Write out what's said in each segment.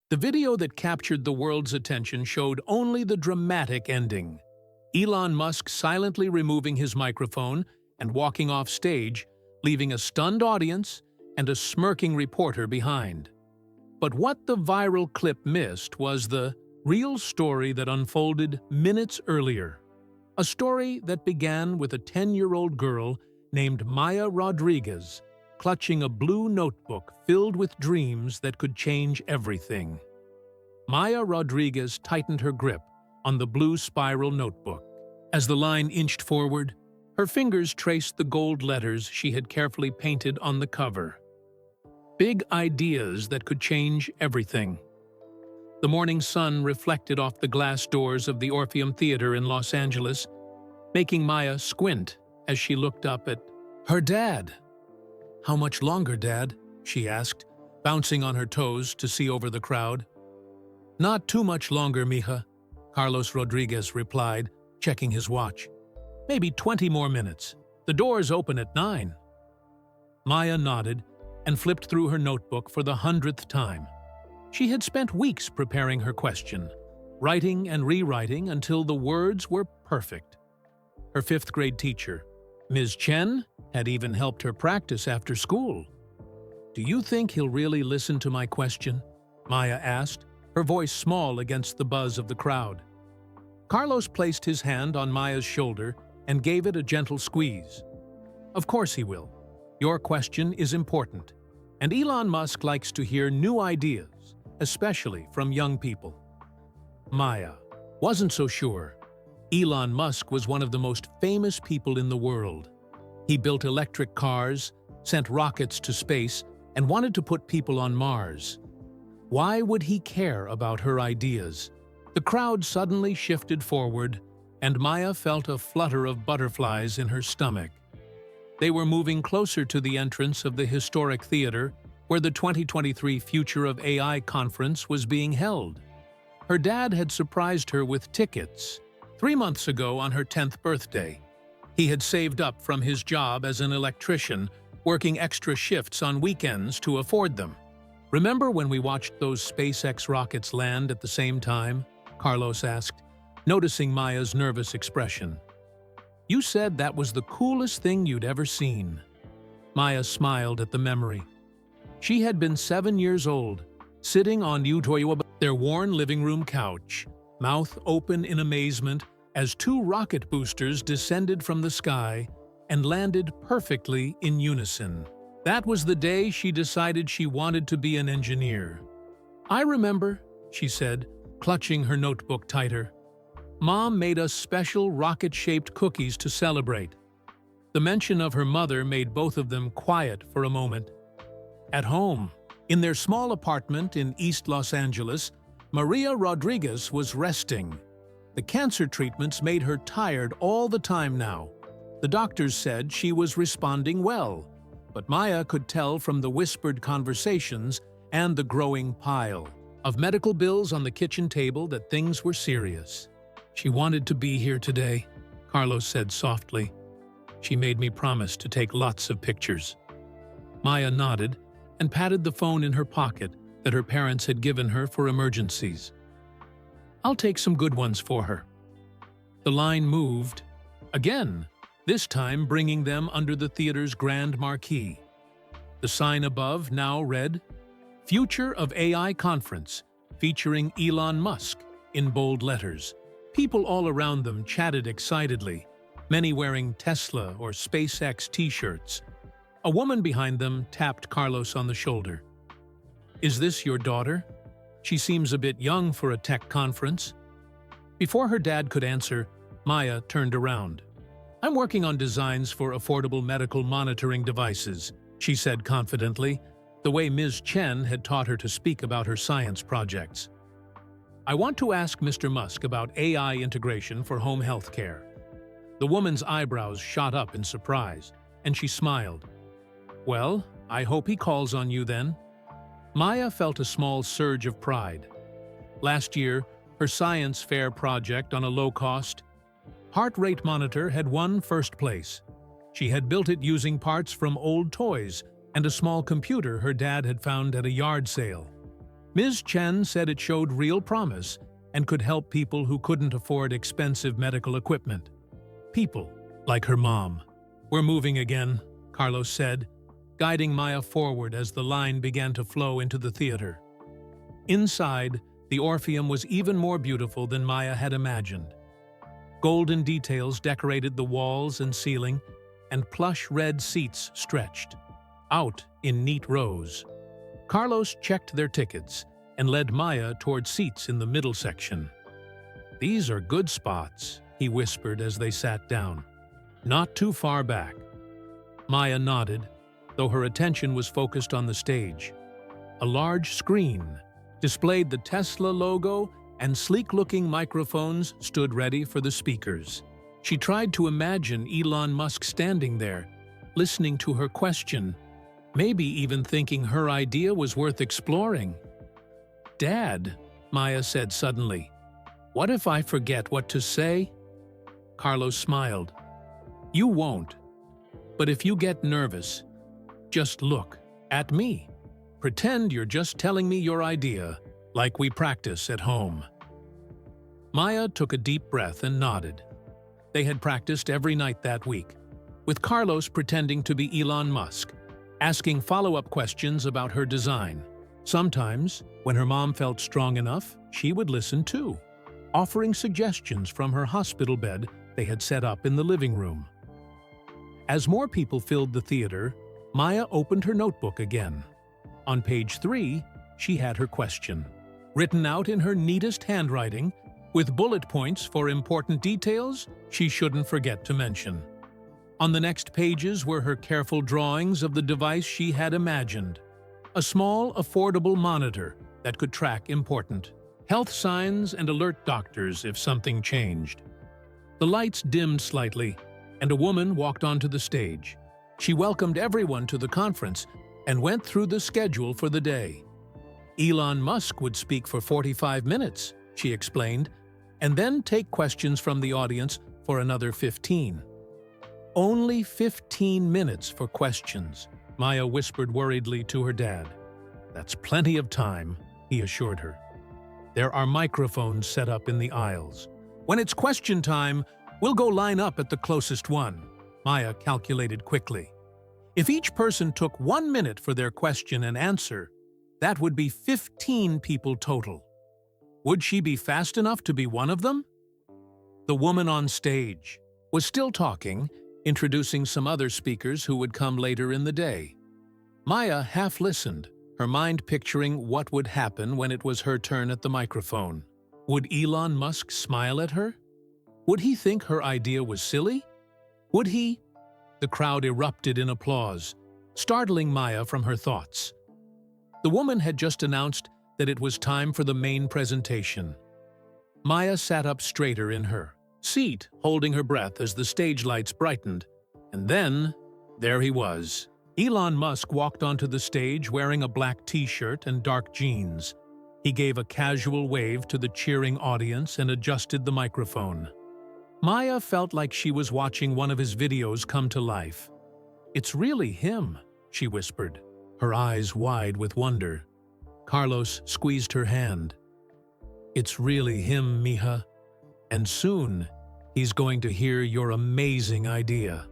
The video that captured the world's attention showed only the dramatic ending. Elon Musk silently removing his microphone and walking off stage, leaving a stunned audience and a smirking reporter behind. But what the viral clip missed was the real story that unfolded minutes earlier. A story that began with a 10-year-old girl named Maya Rodriguez, clutching a blue notebook filled with dreams that could change everything. Maya Rodriguez tightened her grip on the blue spiral notebook. As the line inched forward, her fingers traced the gold letters she had carefully painted on the cover. Big ideas that could change everything. The morning sun reflected off the glass doors of the Orpheum Theater in Los Angeles, making Maya squint as she looked up at her dad. "How much longer, Dad?" she asked, bouncing on her toes to see over the crowd. "Not too much longer, mija," Carlos Rodriguez replied, checking his watch. "Maybe 20 more minutes. The doors open at 9. Maya nodded and flipped through her notebook for the 100th time. She had spent weeks preparing her question, writing and rewriting until the words were perfect. Her 5th-grade teacher, Ms. Chen, had even helped her practice after school. "Do you think he'll really listen to my question?" Maya asked, her voice small against the buzz of the crowd. Carlos placed his hand on Maya's shoulder and gave it a gentle squeeze. "Of course he will. Your question is important, and Elon Musk likes to hear new ideas, especially from young people." Maya wasn't so sure. Elon Musk was one of the most famous people in the world. He built electric cars, sent rockets to space, and wanted to put people on Mars. Why would he care about her ideas? The crowd suddenly shifted forward, and Maya felt a flutter of butterflies in her stomach. They were moving closer to the entrance of the historic theater where the 2023 Future of AI conference was being held. Her dad had surprised her with tickets 3 months ago on her 10th birthday. He had saved up from his job as an electrician, working extra shifts on weekends to afford them. "Remember when we watched those SpaceX rockets land at the same time?" Carlos asked, noticing Maya's nervous expression. "You said that was the coolest thing you'd ever seen." Maya smiled at the memory. She had been 7 years old, sitting on their worn living room couch, mouth open in amazement as 2 rocket boosters descended from the sky and landed perfectly in unison. That was the day she decided she wanted to be an engineer. "I remember," she said, clutching her notebook tighter. "Mom made us special rocket-shaped cookies to celebrate." The mention of her mother made both of them quiet for a moment. At home, in their small apartment in East Los Angeles, Maria Rodriguez was resting. The cancer treatments made her tired all the time now. The doctors said she was responding well, but Maya could tell from the whispered conversations and the growing pile of medical bills on the kitchen table that things were serious. "She wanted to be here today," Carlos said softly. "She made me promise to take lots of pictures." Maya nodded and patted the phone in her pocket that her parents had given her for emergencies. "I'll take some good ones for her." The line moved again, this time bringing them under the theater's grand marquee. The sign above now read, "Future of AI Conference, featuring Elon Musk," in bold letters. People all around them chatted excitedly, many wearing Tesla or SpaceX t-shirts. A woman behind them tapped Carlos on the shoulder. "Is this your daughter? She seems a bit young for a tech conference." Before her dad could answer, Maya turned around. "I'm working on designs for affordable medical monitoring devices," she said confidently, the way Ms. Chen had taught her to speak about her science projects. "I want to ask Mr. Musk about AI integration for home health care." The woman's eyebrows shot up in surprise, and she smiled. "Well, I hope he calls on you then." Maya felt a small surge of pride. Last year, her science fair project on a low-cost heart rate monitor had won first place. She had built it using parts from old toys and a small computer her dad had found at a yard sale. Ms. Chen said it showed real promise and could help people who couldn't afford expensive medical equipment. People, like her mom. "We're moving again," Carlos said, guiding Maya forward as the line began to flow into the theater. Inside, the Orpheum was even more beautiful than Maya had imagined. Golden details decorated the walls and ceiling, and plush red seats stretched out in neat rows. Carlos checked their tickets and led Maya toward seats in the middle section. "These are good spots," he whispered as they sat down. "Not too far back." Maya nodded, though her attention was focused on the stage. A large screen displayed the Tesla logo, and sleek-looking microphones stood ready for the speakers. She tried to imagine Elon Musk standing there, listening to her question, maybe even thinking her idea was worth exploring. "Dad," Maya said suddenly, "what if I forget what to say?" Carlos smiled. "You won't. But if you get nervous, just look at me. Pretend you're just telling me your idea, like we practice at home." Maya took a deep breath and nodded. They had practiced every night that week, with Carlos pretending to be Elon Musk, asking follow-up questions about her design. Sometimes, when her mom felt strong enough, she would listen too, offering suggestions from her hospital bed they had set up in the living room. As more people filled the theater, Maya opened her notebook again. On page 3, she had her question, written out in her neatest handwriting, with bullet points for important details she shouldn't forget to mention. On the next pages were her careful drawings of the device she had imagined, a small, affordable monitor that could track important health signs and alert doctors if something changed. The lights dimmed slightly, and a woman walked onto the stage. She welcomed everyone to the conference and went through the schedule for the day. Elon Musk would speak for 45 minutes, she explained, and then take questions from the audience for another 15. "Only 15 minutes for questions," Maya whispered worriedly to her dad. "That's plenty of time," he assured her. "There are microphones set up in the aisles. When it's question time, we'll go line up at the closest one," Maya calculated quickly. If each person took 1 minute for their question and answer, that would be 15 people total. Would she be fast enough to be one of them? The woman on stage was still talking, introducing some other speakers who would come later in the day. Maya half listened, her mind picturing what would happen when it was her turn at the microphone. Would Elon Musk smile at her? Would he think her idea was silly? Would he? The crowd erupted in applause, startling Maya from her thoughts. The woman had just announced that it was time for the main presentation. Maya sat up straighter in her seat, holding her breath as the stage lights brightened. And then, there he was. Elon Musk walked onto the stage wearing a black t-shirt and dark jeans. He gave a casual wave to the cheering audience and adjusted the microphone. Maya felt like she was watching one of his videos come to life. "It's really him," she whispered, her eyes wide with wonder. Carlos squeezed her hand. "It's really him, mija. And soon, he's going to hear your amazing idea."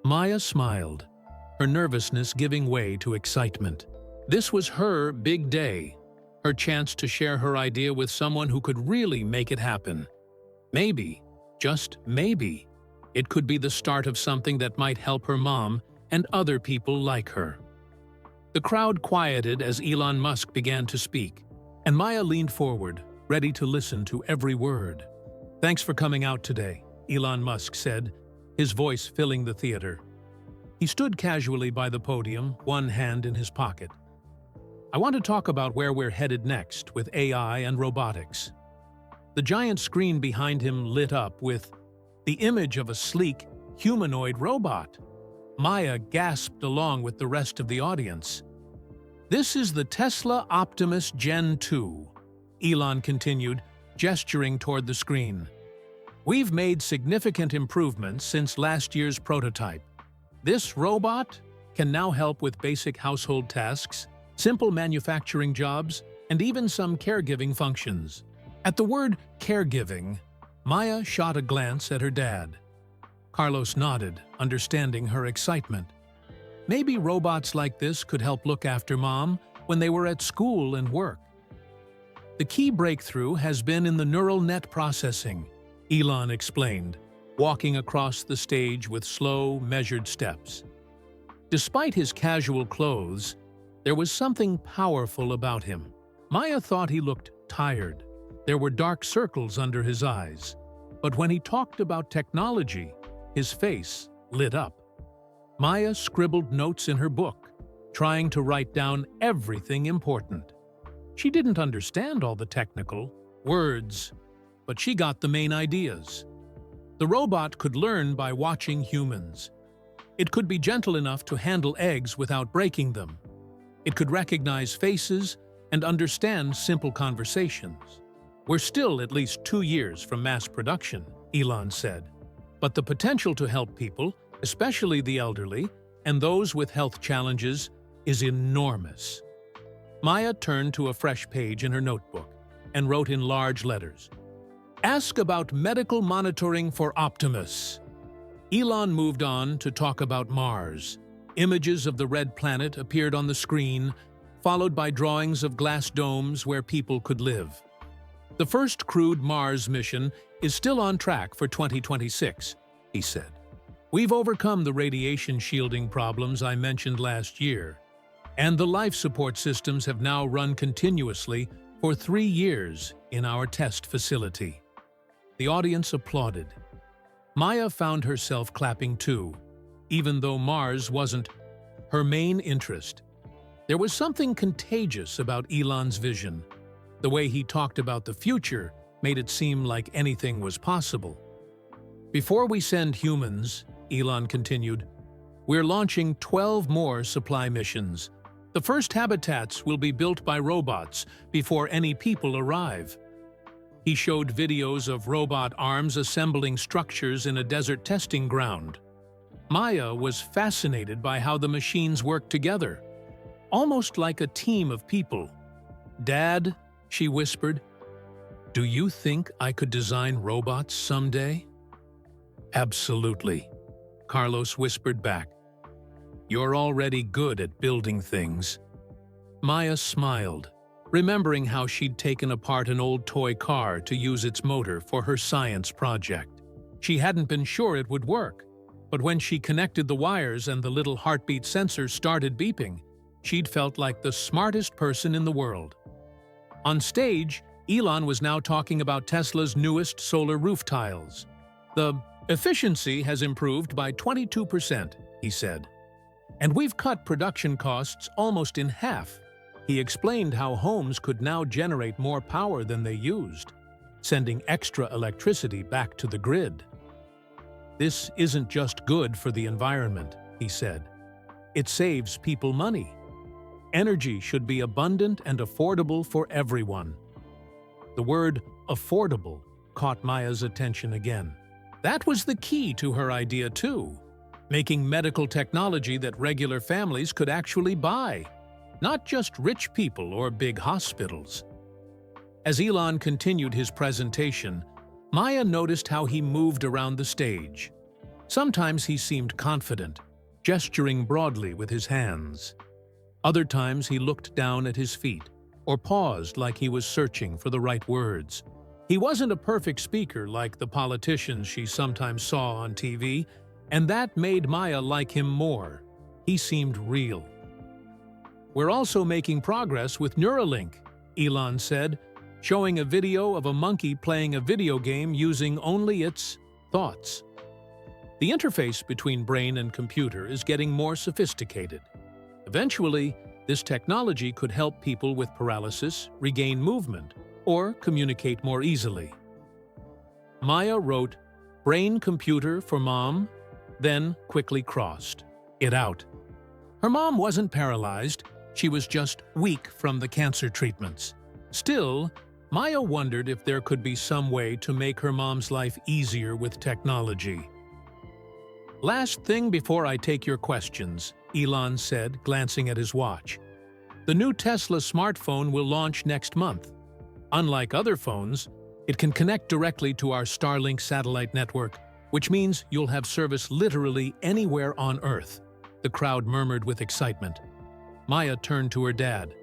Maya smiled, her nervousness giving way to excitement. This was her big day, her chance to share her idea with someone who could really make it happen. Maybe, just maybe, it could be the start of something that might help her mom and other people like her. The crowd quieted as Elon Musk began to speak, and Maya leaned forward, ready to listen to every word. "Thanks for coming out today," Elon Musk said, his voice filling the theater. He stood casually by the podium, one hand in his pocket. "I want to talk about where we're headed next with AI and robotics." The giant screen behind him lit up with the image of a sleek, humanoid robot. Maya gasped along with the rest of the audience. "This is the Tesla Optimus Gen 2, Elon continued, gesturing toward the screen. "We've made significant improvements since last year's prototype. This robot can now help with basic household tasks, simple manufacturing jobs, and even some caregiving functions. At the word caregiving, Maya shot a glance at her dad. Carlos nodded, understanding her excitement. Maybe robots like this could help look after Mom when they were at school and work. The key breakthrough has been in the neural net processing, Elon explained, walking across the stage with slow, measured steps. Despite his casual clothes, there was something powerful about him. Maya thought he looked tired. There were dark circles under his eyes. But when he talked about technology, his face lit up. Maya scribbled notes in her book, trying to write down everything important. She didn't understand all the technical words, but she got the main ideas. The robot could learn by watching humans. It could be gentle enough to handle eggs without breaking them. It could recognize faces and understand simple conversations. We're still at least 2 years from mass production, Elon said. But the potential to help people, especially the elderly and those with health challenges, is enormous. Maya turned to a fresh page in her notebook and wrote in large letters, "Ask about medical monitoring for Optimus." Elon moved on to talk about Mars. Images of the red planet appeared on the screen, followed by drawings of glass domes where people could live. The first crewed Mars mission is still on track for 2026, he said. We've overcome the radiation shielding problems I mentioned last year, and the life support systems have now run continuously for 3 years in our test facility. The audience applauded. Maya found herself clapping too, even though Mars wasn't her main interest. There was something contagious about Elon's vision. The way he talked about the future made it seem like anything was possible. Before we send humans, Elon continued, we're launching 12 more supply missions. The first habitats will be built by robots before any people arrive. He showed videos of robot arms assembling structures in a desert testing ground. Maya was fascinated by how the machines work together, almost like a team of people. "Dad," she whispered, "do you think I could design robots someday?" "Absolutely," Carlos whispered back. "You're already good at building things." Maya smiled, remembering how she'd taken apart an old toy car to use its motor for her science project. She hadn't been sure it would work, but when she connected the wires and the little heartbeat sensor started beeping, she'd felt like the smartest person in the world. On stage, Elon was now talking about Tesla's newest solar roof tiles. "The efficiency has improved by 22%, he said. "And we've cut production costs almost in half." He explained how homes could now generate more power than they used, sending extra electricity back to the grid. "This isn't just good for the environment," he said. "It saves people money. Energy should be abundant and affordable for everyone." The word affordable caught Maya's attention again. That was the key to her idea too, making medical technology that regular families could actually buy, not just rich people or big hospitals. As Elon continued his presentation, Maya noticed how he moved around the stage. Sometimes he seemed confident, gesturing broadly with his hands. Other times he looked down at his feet, or paused like he was searching for the right words. He wasn't a perfect speaker like the politicians she sometimes saw on TV, and that made Maya like him more. He seemed real. "We're also making progress with Neuralink," Elon said, showing a video of a monkey playing a video game using only its thoughts. The interface between brain and computer is getting more sophisticated. Eventually, this technology could help people with paralysis regain movement or communicate more easily. Maya wrote, "Brain computer for Mom," then quickly crossed it out. Her mom wasn't paralyzed, she was just weak from the cancer treatments. Still, Maya wondered if there could be some way to make her mom's life easier with technology. "Last thing before I take your questions," Elon said, glancing at his watch. The new Tesla smartphone will launch next month. Unlike other phones, it can connect directly to our Starlink satellite network, which means you'll have service literally anywhere on Earth. The crowd murmured with excitement. Maya turned to her dad.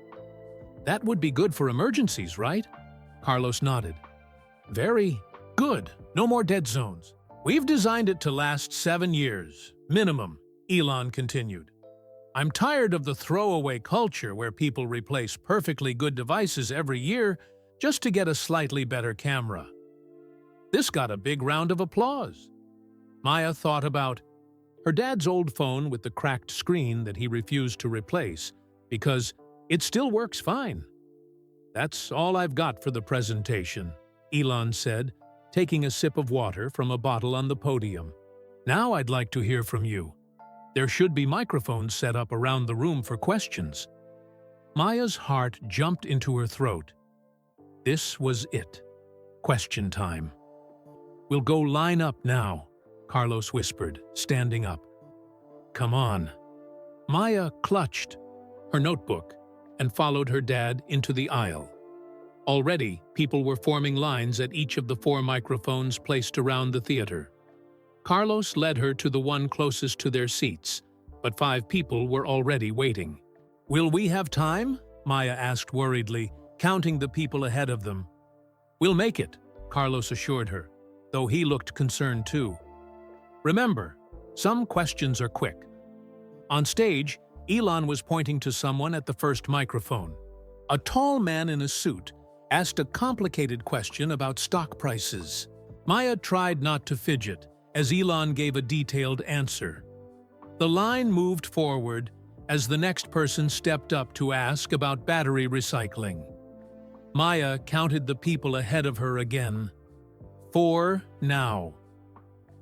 That would be good for emergencies, right? Carlos nodded. Very good. No more dead zones. We've designed it to last 7 years, minimum, Elon continued. I'm tired of the throwaway culture where people replace perfectly good devices every year just to get a slightly better camera. This got a big round of applause. Maya thought about her dad's old phone with the cracked screen that he refused to replace because it still works fine. That's all I've got for the presentation, Elon said, taking a sip of water from a bottle on the podium. Now I'd like to hear from you. There should be microphones set up around the room for questions. Maya's heart jumped into her throat. This was it. Question time. We'll go line up now, Carlos whispered, standing up. Come on. Maya clutched her notebook and followed her dad into the aisle. Already, people were forming lines at each of the 4 microphones placed around the theater. Carlos led her to the one closest to their seats, but 5 people were already waiting. Will we have time? Maya asked worriedly, counting the people ahead of them. We'll make it, Carlos assured her, though he looked concerned too. Remember, some questions are quick. On stage, Elon was pointing to someone at the first microphone. A tall man in a suit asked a complicated question about stock prices. Maya tried not to fidget as Elon gave a detailed answer. The line moved forward as the next person stepped up to ask about battery recycling. Maya counted the people ahead of her again. 4 now.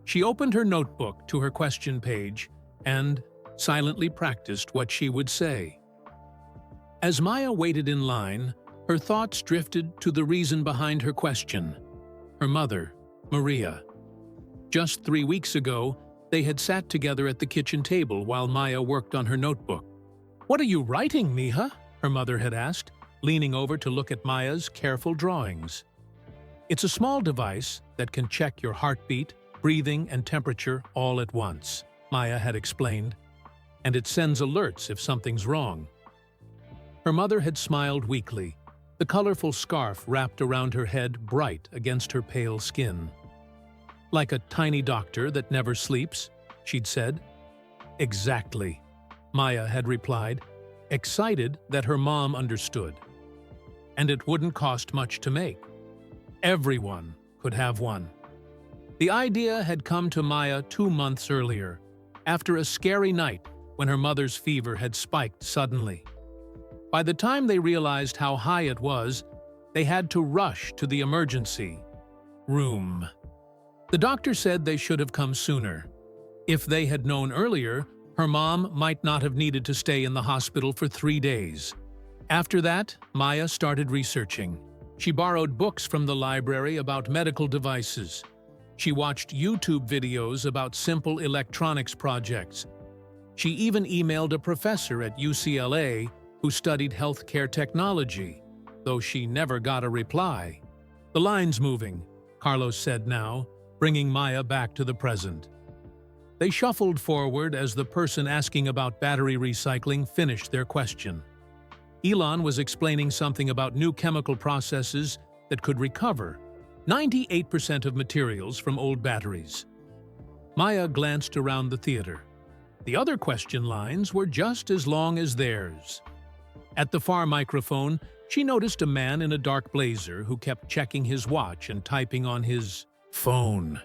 She opened her notebook to her question page and silently practiced what she would say. As Maya waited in line, her thoughts drifted to the reason behind her question. Her mother, Maria. Just 3 weeks ago, they had sat together at the kitchen table while Maya worked on her notebook. "What are you writing, Mija?" her mother had asked, leaning over to look at Maya's careful drawings. It's a small device that can check your heartbeat, breathing, and temperature all at once, Maya had explained, and it sends alerts if something's wrong. Her mother had smiled weakly, the colorful scarf wrapped around her head bright against her pale skin. "Like a tiny doctor that never sleeps," she'd said. "Exactly," Maya had replied, excited that her mom understood. And it wouldn't cost much to make. Everyone could have one. The idea had come to Maya 2 months earlier, after a scary night when her mother's fever had spiked suddenly. By the time they realized how high it was, they had to rush to the emergency room. The doctor said they should have come sooner. If they had known earlier, her mom might not have needed to stay in the hospital for 3 days. After that, Maya started researching. She borrowed books from the library about medical devices. She watched YouTube videos about simple electronics projects. She even emailed a professor at UCLA who studied healthcare technology, though she never got a reply. "The line's moving," Carlos said now, bringing Maya back to the present. They shuffled forward as the person asking about battery recycling finished their question. Elon was explaining something about new chemical processes that could recover 98% of materials from old batteries. Maya glanced around the theater. The other question lines were just as long as theirs. At the far microphone, she noticed a man in a dark blazer who kept checking his watch and typing on his phone.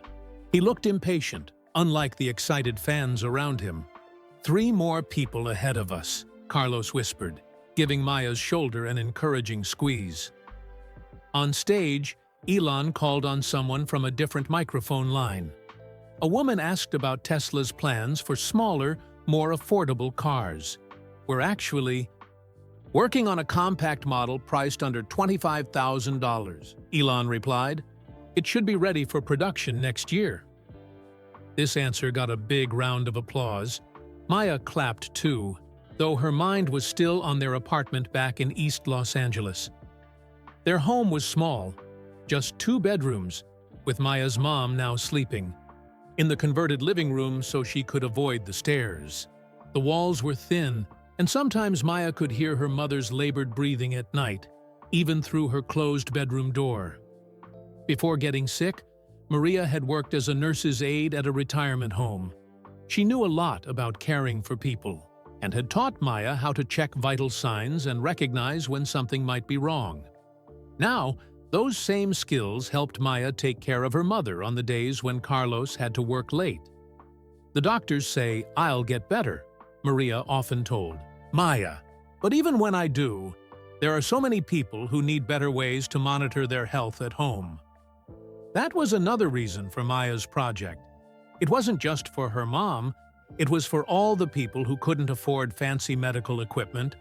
He looked impatient, unlike the excited fans around him. 3 more people ahead of us," Carlos whispered, giving Maya's shoulder an encouraging squeeze. On stage, Elon called on someone from a different microphone line. A woman asked about Tesla's plans for smaller, more affordable cars. "We're actually working on a compact model priced under $25,000, Elon replied. "It should be ready for production next year." This answer got a big round of applause. Maya clapped too. though her mind was still on their apartment back in East Los Angeles. Their home was small, just 2 bedrooms, with Maya's mom now sleeping in the converted living room so she could avoid the stairs. The walls were thin, and sometimes Maya could hear her mother's labored breathing at night, even through her closed bedroom door. Before getting sick, Maria had worked as a nurse's aide at a retirement home. She knew a lot about caring for people and had taught Maya how to check vital signs and recognize when something might be wrong. Now, those same skills helped Maya take care of her mother on the days when Carlos had to work late. "The doctors say I'll get better," Maria often told Maya. "But even when I do, there are so many people who need better ways to monitor their health at home." That was another reason for Maya's project. It wasn't just for her mom, it was for all the people who couldn't afford fancy medical equipment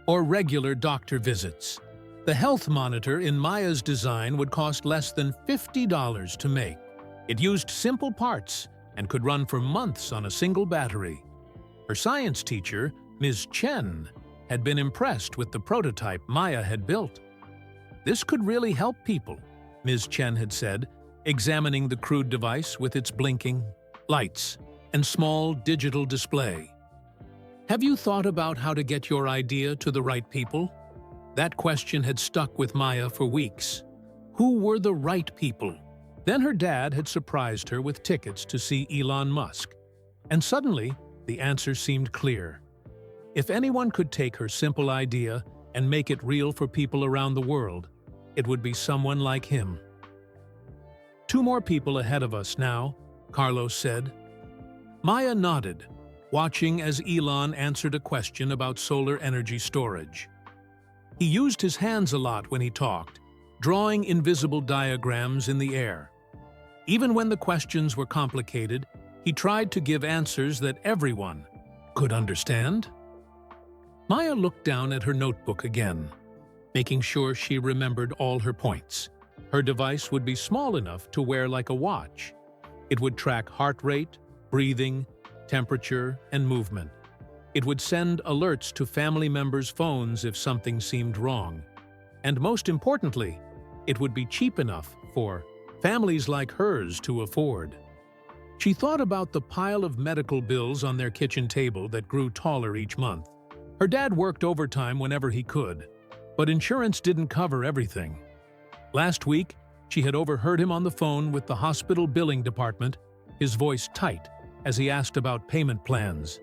or regular doctor visits. The health monitor in Maya's design would cost less than $50 to make. It used simple parts and could run for months on a single battery. Her science teacher, Ms. Chen, had been impressed with the prototype Maya had built. "This could really help people," Ms. Chen had said, examining the crude device with its blinking lights and small digital display. "Have you thought about how to get your idea to the right people?" That question had stuck with Maya for weeks. Who were the right people? Then her dad had surprised her with tickets to see Elon Musk. And suddenly, the answer seemed clear. If anyone could take her simple idea and make it real for people around the world, it would be someone like him. "2 more people ahead of us now," Carlos said. Maya nodded, watching as Elon answered a question about solar energy storage. He used his hands a lot when he talked, drawing invisible diagrams in the air. Even when the questions were complicated, he tried to give answers that everyone could understand. Maya looked down at her notebook again, making sure she remembered all her points. Her device would be small enough to wear like a watch. It would track heart rate, breathing, temperature, and movement. It would send alerts to family members' phones if something seemed wrong. And most importantly, it would be cheap enough for families like hers to afford. She thought about the pile of medical bills on their kitchen table that grew taller each month. Her dad worked overtime whenever he could, but insurance didn't cover everything. Last week, she had overheard him on the phone with the hospital billing department, his voice tight as he asked about payment plans.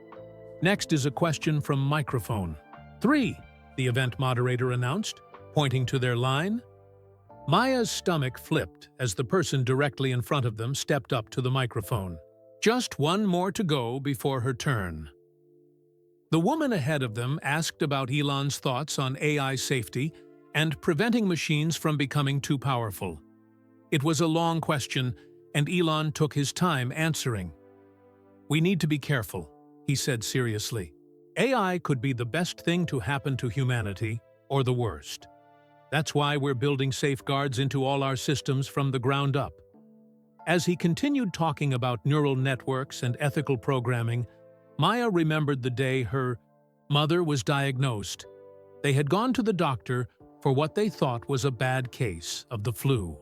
"Next is a question from microphone 3, the event moderator announced, pointing to their line. Maya's stomach flipped as the person directly in front of them stepped up to the microphone. Just 1 more to go before her turn. The woman ahead of them asked about Elon's thoughts on AI safety and preventing machines from becoming too powerful. It was a long question, and Elon took his time answering. "We need to be careful," he said seriously. "AI could be the best thing to happen to humanity, or the worst. That's why we're building safeguards into all our systems from the ground up." As he continued talking about neural networks and ethical programming, Maya remembered the day her mother was diagnosed. They had gone to the doctor for what they thought was a bad case of the flu.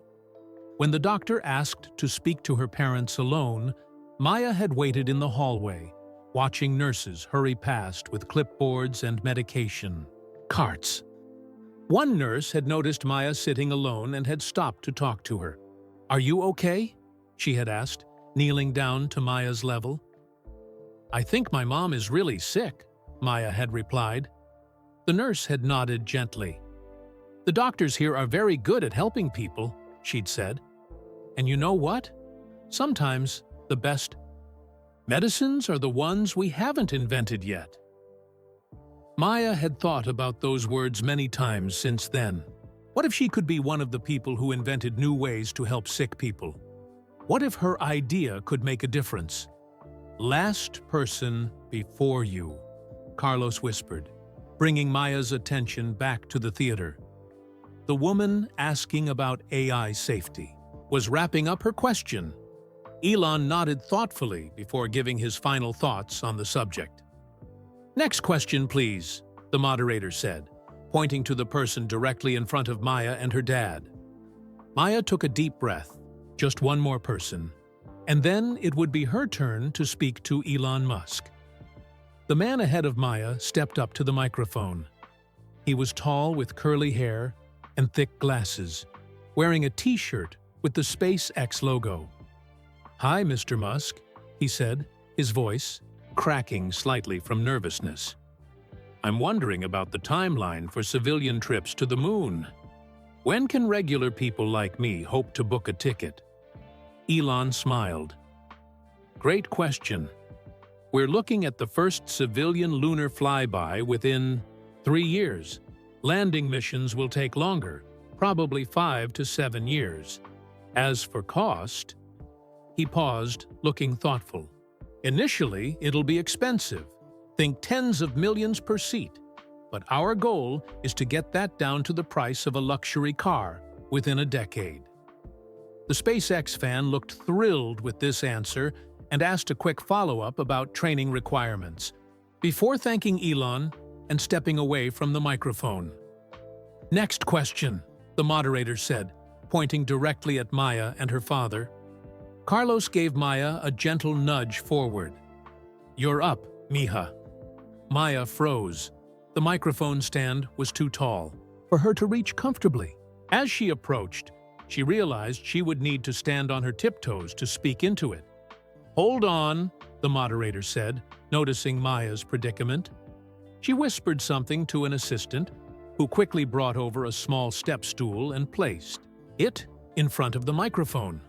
When the doctor asked to speak to her parents alone, Maya had waited in the hallway, watching nurses hurry past with clipboards and medication carts. One nurse had noticed Maya sitting alone and had stopped to talk to her. "Are you okay?" she had asked, kneeling down to Maya's level. "I think my mom is really sick," Maya had replied. The nurse had nodded gently. "The doctors here are very good at helping people," she'd said. "And you know what? Sometimes the best medicines are the ones we haven't invented yet." Maya had thought about those words many times since then. What if she could be one of the people who invented new ways to help sick people? What if her idea could make a difference? "Last person before you," Carlos whispered, bringing Maya's attention back to the theater. The woman asking about AI safety was wrapping up her question. Elon nodded thoughtfully before giving his final thoughts on the subject. Next question, please, the moderator said, pointing to the person directly in front of Maya and her dad. Maya took a deep breath, just one more person, and then it would be her turn to speak to Elon Musk. The man ahead of Maya stepped up to the microphone. He was tall with curly hair and thick glasses, wearing a t-shirt with the SpaceX logo. "Hi, Mr. Musk," he said, his voice cracking slightly from nervousness. "I'm wondering about the timeline for civilian trips to the moon. When can regular people like me hope to book a ticket?" Elon smiled. "Great question. We're looking at the first civilian lunar flyby within 3 years. Landing missions will take longer, probably 5 to 7 years. As for cost..." He paused, looking thoughtful. "Initially, it'll be expensive. Think tens of millions per seat. But our goal is to get that down to the price of a luxury car within a decade." The SpaceX fan looked thrilled with this answer and asked a quick follow-up about training requirements, before thanking Elon and stepping away from the microphone. "Next question," the moderator said, pointing directly at Maya and her father. Carlos gave Maya a gentle nudge forward. "You're up, mija." Maya froze. The microphone stand was too tall for her to reach comfortably. As she approached, she realized she would need to stand on her tiptoes to speak into it. "Hold on," the moderator said, noticing Maya's predicament. She whispered something to an assistant, who quickly brought over a small step stool and placed it in front of the microphone.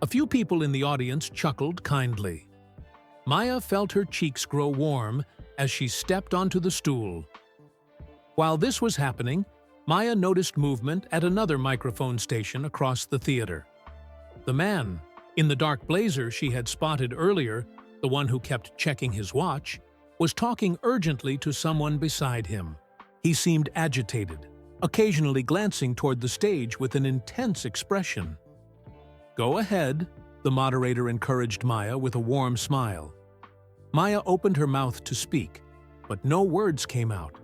A few people in the audience chuckled kindly. Maya felt her cheeks grow warm as she stepped onto the stool. While this was happening, Maya noticed movement at another microphone station across the theater. The man, in the dark blazer she had spotted earlier, the one who kept checking his watch, was talking urgently to someone beside him. He seemed agitated, occasionally glancing toward the stage with an intense expression. "Go ahead," the moderator encouraged Maya with a warm smile. Maya opened her mouth to speak, but no words came out.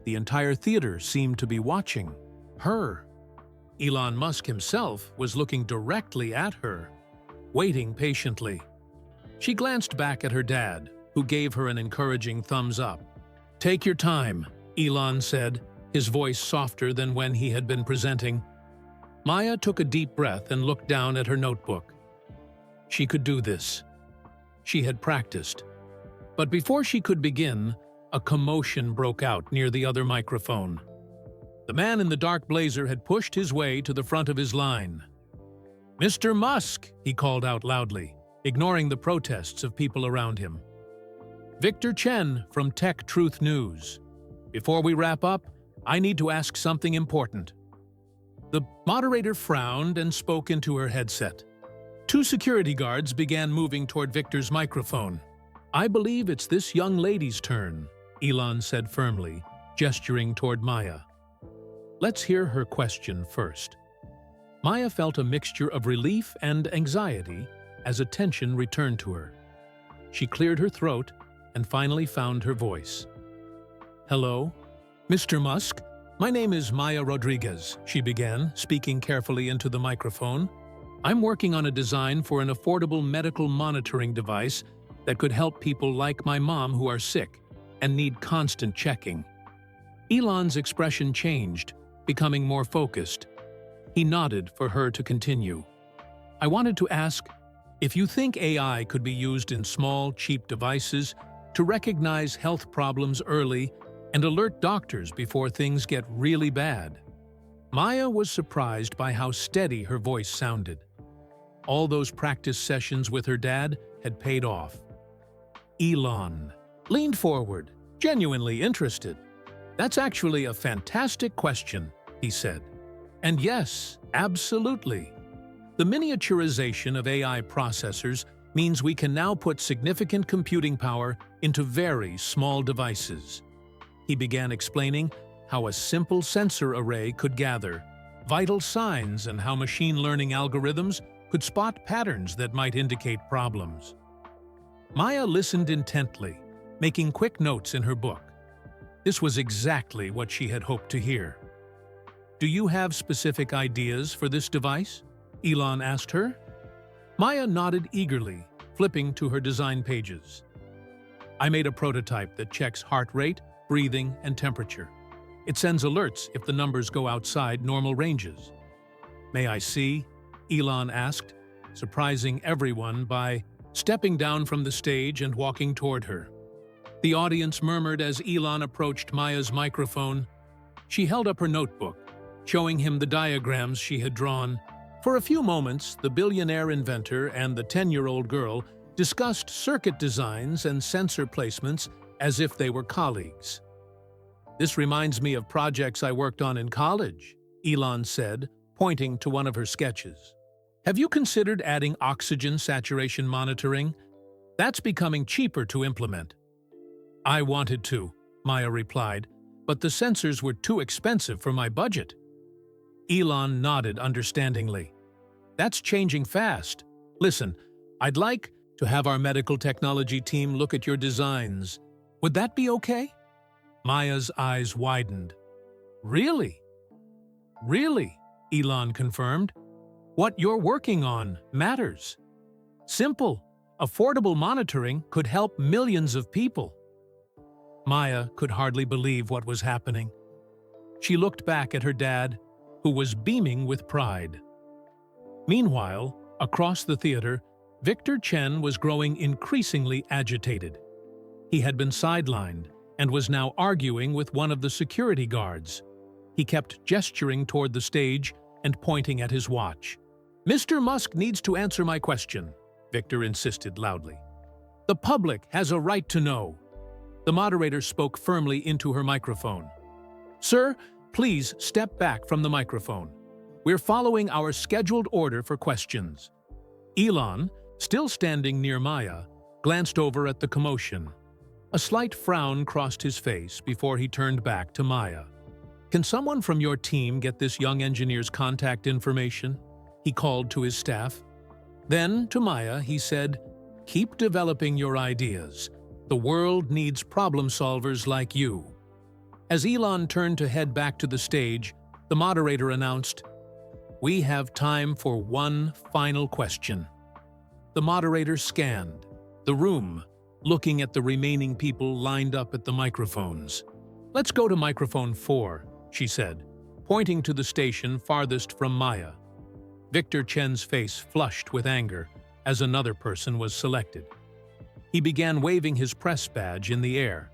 The entire theater seemed to be watching her. Elon Musk himself was looking directly at her, waiting patiently. She glanced back at her dad, who gave her an encouraging thumbs up. "Take your time," Elon said, his voice softer than when he had been presenting. Maya took a deep breath and looked down at her notebook. She could do this. She had practiced. But before she could begin, a commotion broke out near the other microphone. The man in the dark blazer had pushed his way to the front of his line. "Mr. Musk," he called out loudly, ignoring the protests of people around him. "Victor Chen from Tech Truth News. Before we wrap up, I need to ask something important." The moderator frowned and spoke into her headset. 2 security guards began moving toward Victor's microphone. "I believe it's this young lady's turn," Elon said firmly, gesturing toward Maya. "Let's hear her question first." Maya felt a mixture of relief and anxiety as attention returned to her. She cleared her throat and finally found her voice. "Hello, Mr. Musk. My name is Maya Rodriguez," she began, speaking carefully into the microphone. "I'm working on a design for an affordable medical monitoring device that could help people like my mom who are sick and need constant checking." Elon's expression changed, becoming more focused. He nodded for her to continue. "I wanted to ask if you think AI could be used in small, cheap devices to recognize health problems early and alert doctors before things get really bad." Maya was surprised by how steady her voice sounded. All those practice sessions with her dad had paid off. Elon leaned forward, genuinely interested. "That's actually a fantastic question," he said. "And yes, absolutely. The miniaturization of AI processors means we can now put significant computing power into very small devices." He began explaining how a simple sensor array could gather vital signs and how machine learning algorithms could spot patterns that might indicate problems. Maya listened intently, making quick notes in her book. This was exactly what she had hoped to hear. "Do you have specific ideas for this device?" Elon asked her. Maya nodded eagerly, flipping to her design pages. "I made a prototype that checks heart rate, breathing, and temperature. It sends alerts if the numbers go outside normal ranges." "May I see?" Elon asked, surprising everyone by stepping down from the stage and walking toward her. The audience murmured as Elon approached Maya's microphone. She held up her notebook, showing him the diagrams she had drawn. For a few moments, the billionaire inventor and the 10-year-old girl discussed circuit designs and sensor placements as if they were colleagues. "This reminds me of projects I worked on in college," Elon said, pointing to one of her sketches. "Have you considered adding oxygen saturation monitoring? That's becoming cheaper to implement." "I wanted to," Maya replied, "but the sensors were too expensive for my budget." Elon nodded understandingly. "That's changing fast. Listen, I'd like to have our medical technology team look at your designs. Would that be okay?" Maya's eyes widened. "Really?" "Really," Elon confirmed. "What you're working on matters. Simple, affordable monitoring could help millions of people." Maya could hardly believe what was happening. She looked back at her dad, who was beaming with pride. Meanwhile, across the theater, Victor Chen was growing increasingly agitated. He had been sidelined and was now arguing with one of the security guards. He kept gesturing toward the stage and pointing at his watch. "Mr. Musk needs to answer my question," Victor insisted loudly. "The public has a right to know." The moderator spoke firmly into her microphone. "Sir, please step back from the microphone. We're following our scheduled order for questions." Elon, still standing near Maya, glanced over at the commotion. A slight frown crossed his face before he turned back to Maya. "Can someone from your team get this young engineer's contact information?" he called to his staff. Then, to Maya, he said, "Keep developing your ideas. The world needs problem solvers like you." As Elon turned to head back to the stage, the moderator announced, "We have time for one final question." The moderator scanned the room, looking at the remaining people lined up at the microphones. "Let's go to microphone 4, she said, pointing to the station farthest from Maya. Victor Chen's face flushed with anger as another person was selected. He began waving his press badge in the air.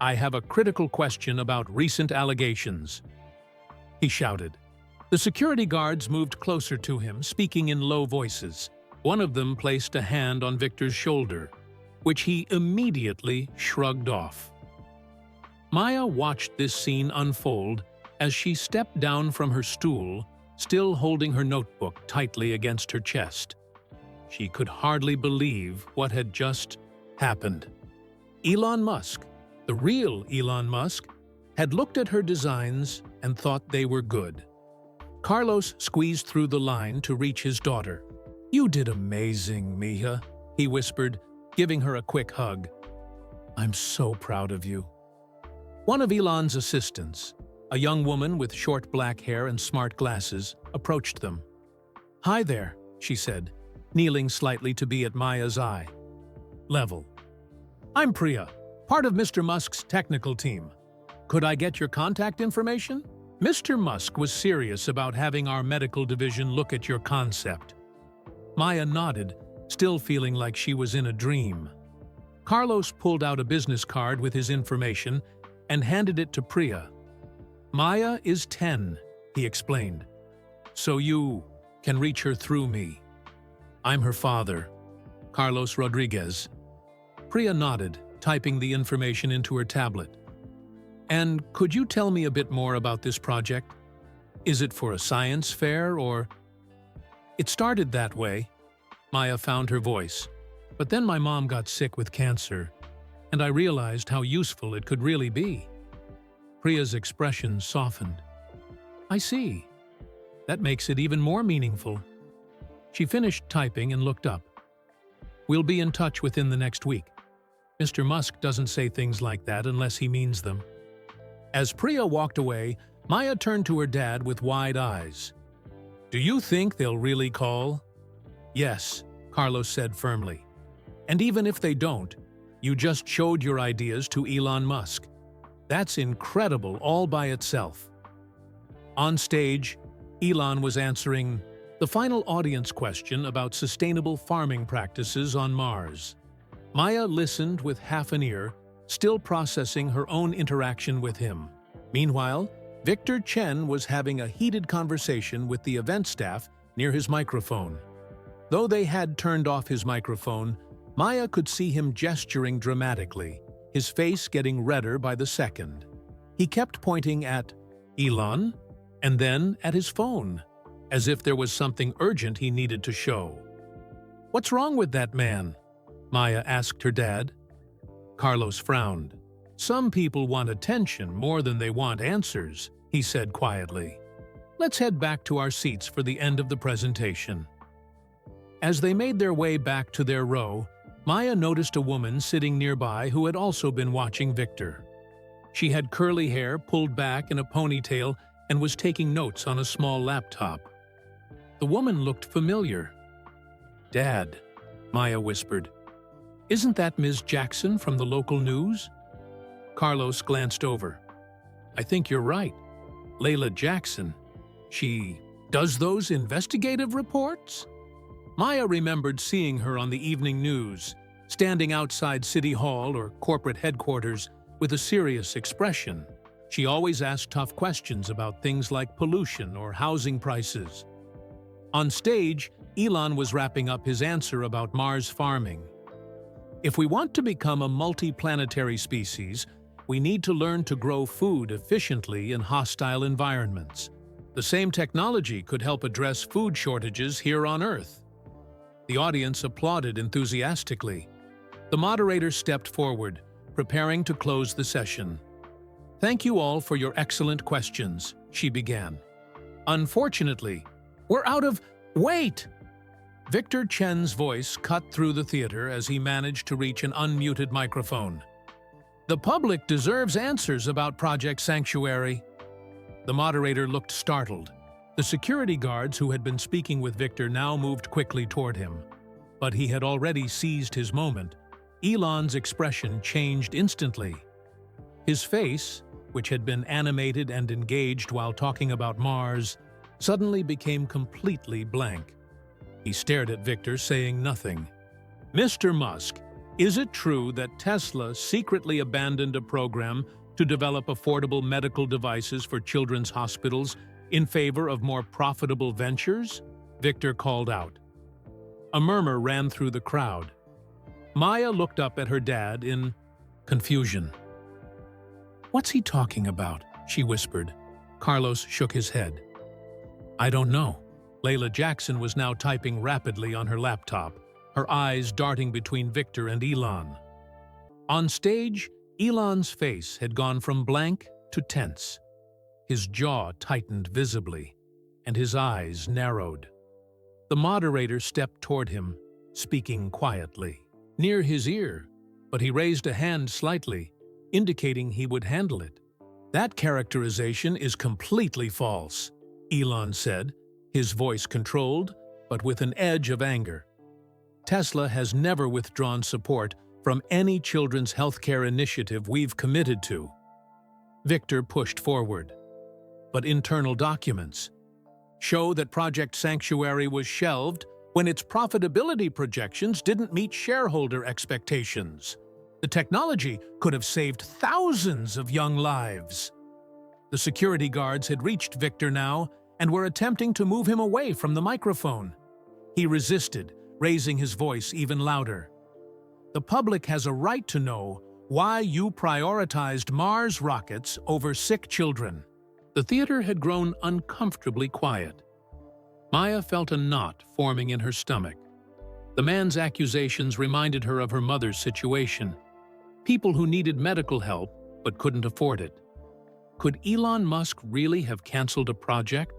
"I have a critical question about recent allegations," he shouted. The security guards moved closer to him, speaking in low voices. One of them placed a hand on Victor's shoulder, which he immediately shrugged off. Maya watched this scene unfold as she stepped down from her stool, still holding her notebook tightly against her chest. She could hardly believe what had just happened. Elon Musk, the real Elon Musk, had looked at her designs and thought they were good. Carlos squeezed through the line to reach his daughter. "You did amazing, Mija," he whispered, giving her a quick hug. "I'm so proud of you." One of Elon's assistants, a young woman with short black hair and smart glasses, approached them. "Hi there," she said, kneeling slightly to be at Maya's eye level. "I'm Priya, part of Mr. Musk's technical team. Could I get your contact information?" Mr. Musk was serious about having our medical division look at your concept. Maya nodded, still feeling like she was in a dream. Carlos pulled out a business card with his information and handed it to Priya. "Maya is 10, he explained, "so you can reach her through me. I'm her father, Carlos Rodriguez." Priya nodded, typing the information into her tablet. "And could you tell me a bit more about this project? Is it for a science fair or—" "It started that way." Maya found her voice. "But then my mom got sick with cancer, and I realized how useful it could really be." Priya's expression softened. "I see. That makes it even more meaningful." She finished typing and looked up. "We'll be in touch within the next week." Mr. Musk doesn't say things like that unless he means them. As Priya walked away, Maya turned to her dad with wide eyes. Do you think they'll really call? Yes, Carlos said firmly. And even if they don't, you just showed your ideas to Elon Musk. That's incredible all by itself. On stage, Elon was answering the final audience question about sustainable farming practices on Mars. Maya listened with half an ear, still processing her own interaction with him. Meanwhile, Victor Chen was having a heated conversation with the event staff near his microphone. Though they had turned off his microphone, Maya could see him gesturing dramatically, his face getting redder by the second. He kept pointing at Elon and then at his phone, as if there was something urgent he needed to show. What's wrong with that man? Maya asked her dad. Carlos frowned. Some people want attention more than they want answers, he said quietly. Let's head back to our seats for the end of the presentation. As they made their way back to their row, Maya noticed a woman sitting nearby who had also been watching Victor. She had curly hair pulled back in a ponytail and was taking notes on a small laptop. The woman looked familiar. Dad, Maya whispered. Isn't that Ms. Jackson from the local news? Carlos glanced over. I think you're right. Layla Jackson. She does those investigative reports? Maya remembered seeing her on the evening news, standing outside City Hall or corporate headquarters with a serious expression. She always asked tough questions about things like pollution or housing prices. On stage, Elon was wrapping up his answer about Mars farming. If we want to become a multi-planetary species, we need to learn to grow food efficiently in hostile environments. The same technology could help address food shortages here on Earth. The audience applauded enthusiastically. The moderator stepped forward, preparing to close the session. Thank you all for your excellent questions, she began. Unfortunately, we're out of— Wait! Victor Chen's voice cut through the theater as he managed to reach an unmuted microphone. The public deserves answers about Project Sanctuary. The moderator looked startled. The security guards who had been speaking with Victor now moved quickly toward him. But he had already seized his moment. Elon's expression changed instantly. His face, which had been animated and engaged while talking about Mars, suddenly became completely blank. He stared at Victor, saying nothing. Mr. Musk, is it true that Tesla secretly abandoned a program to develop affordable medical devices for children's hospitals in favor of more profitable ventures? Victor called out. A murmur ran through the crowd. Maya looked up at her dad in confusion. What's he talking about? She whispered. Carlos shook his head. I don't know. Layla Jackson was now typing rapidly on her laptop, her eyes darting between Victor and Elon. On stage, Elon's face had gone from blank to tense. His jaw tightened visibly, and his eyes narrowed. The moderator stepped toward him, speaking quietly, near his ear, but he raised a hand slightly, indicating he would handle it. That characterization is completely false, Elon said, his voice controlled, but with an edge of anger. Tesla has never withdrawn support from any children's healthcare initiative we've committed to. Victor pushed forward. But internal documents show that Project Sanctuary was shelved when its profitability projections didn't meet shareholder expectations. The technology could have saved thousands of young lives. The security guards had reached Victor now and were attempting to move him away from the microphone. He resisted, raising his voice even louder. The public has a right to know why you prioritized Mars rockets over sick children. The theater had grown uncomfortably quiet. Maya felt a knot forming in her stomach. The man's accusations reminded her of her mother's situation. People who needed medical help but couldn't afford it. Could Elon Musk really have canceled a project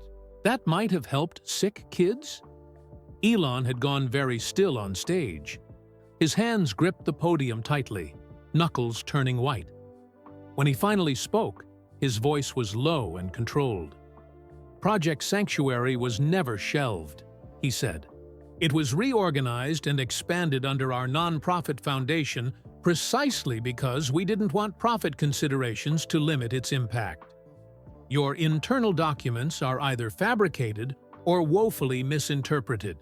that might have helped sick kids? Elon had gone very still on stage. His hands gripped the podium tightly, knuckles turning white. When he finally spoke, his voice was low and controlled. Project Sanctuary was never shelved, he said. It was reorganized and expanded under our nonprofit foundation precisely because we didn't want profit considerations to limit its impact. Your internal documents are either fabricated or woefully misinterpreted.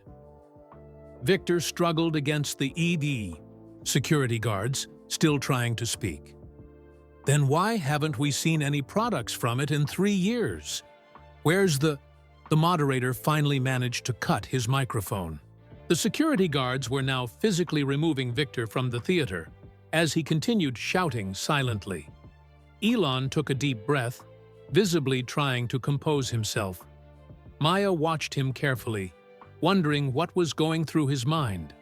Victor struggled against the ED, security guards, still trying to speak. Then why haven't we seen any products from it in 3 years? Where's the moderator finally managed to cut his microphone. The security guards were now physically removing Victor from the theater as he continued shouting silently. Elon took a deep breath, visibly trying to compose himself. Maya watched him carefully, wondering what was going through his mind.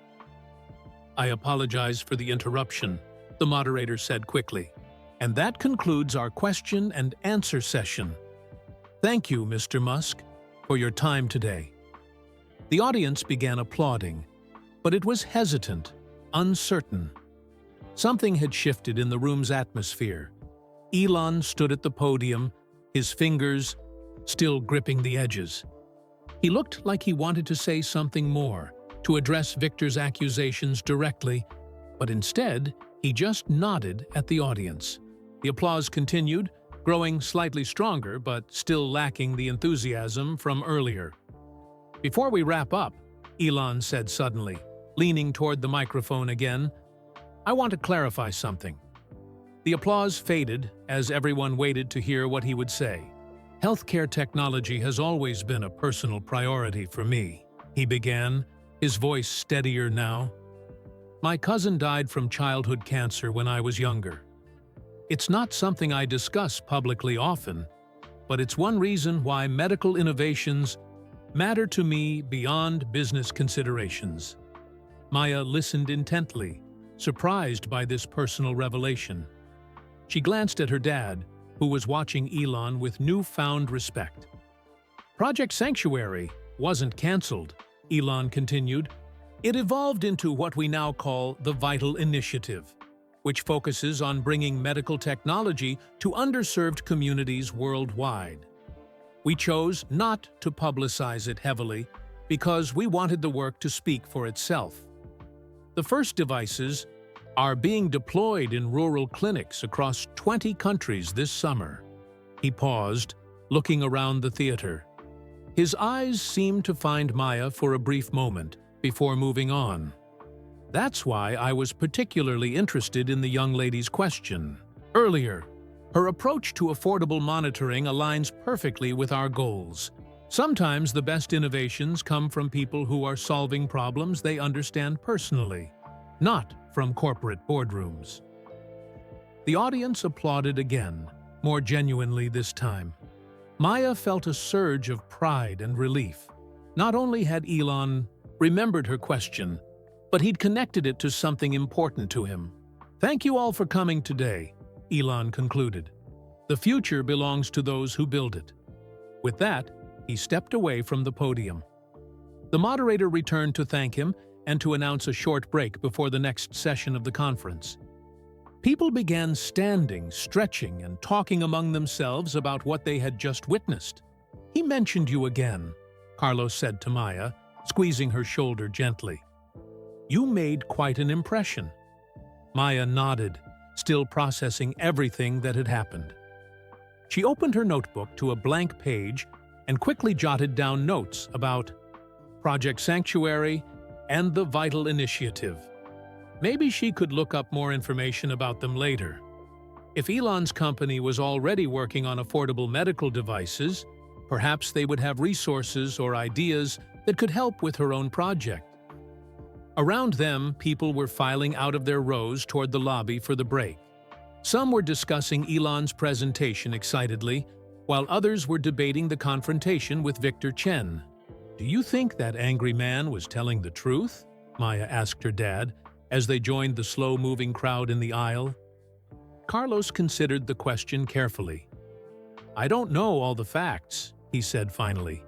"I apologize for the interruption," the moderator said quickly. "And that concludes our question and answer session. Thank you, Mr. Musk, for your time today." The audience began applauding, but it was hesitant, uncertain. Something had shifted in the room's atmosphere. Elon stood at the podium, his fingers still gripping the edges. He looked like he wanted to say something more, to address Victor's accusations directly, but instead, he just nodded at the audience. The applause continued, growing slightly stronger but still lacking the enthusiasm from earlier. "Before we wrap up," Elon said suddenly, leaning toward the microphone again, "I want to clarify something." The applause faded as everyone waited to hear what he would say. "Healthcare technology has always been a personal priority for me," he began, his voice steadier now. "My cousin died from childhood cancer when I was younger. It's not something I discuss publicly often, but it's one reason why medical innovations matter to me beyond business considerations." Maya listened intently, surprised by this personal revelation. She glanced at her dad, who was watching Elon with newfound respect. "Project Sanctuary wasn't cancelled," Elon continued. "It evolved into what we now call the Vital Initiative, which focuses on bringing medical technology to underserved communities worldwide. We chose not to publicize it heavily because we wanted the work to speak for itself. The first devices are being deployed in rural clinics across 20 countries this summer." He paused, looking around the theater. His eyes seemed to find Maya for a brief moment before moving on. "That's why I was particularly interested in the young lady's question earlier. Her approach to affordable monitoring aligns perfectly with our goals. Sometimes the best innovations come from people who are solving problems they understand personally, not from corporate boardrooms." The audience applauded again, more genuinely this time. Maya felt a surge of pride and relief. Not only had Elon remembered her question, but he'd connected it to something important to him. "Thank you all for coming today," Elon concluded. "The future belongs to those who build it." With that, he stepped away from the podium. The moderator returned to thank him and to announce a short break before the next session of the conference. People began standing, stretching, and talking among themselves about what they had just witnessed. "He mentioned you again," Carlos said to Maya, squeezing her shoulder gently. "You made quite an impression." Maya nodded, still processing everything that had happened. She opened her notebook to a blank page and quickly jotted down notes about Project Sanctuary and the Vital Initiative. Maybe she could look up more information about them later. If Elon's company was already working on affordable medical devices, perhaps they would have resources or ideas that could help with her own project. Around them, people were filing out of their rows toward the lobby for the break. Some were discussing Elon's presentation excitedly, while others were debating the confrontation with Victor Chen. "Do you think that angry man was telling the truth?" Maya asked her dad, as they joined the slow-moving crowd in the aisle. Carlos considered the question carefully. "I don't know all the facts," he said finally.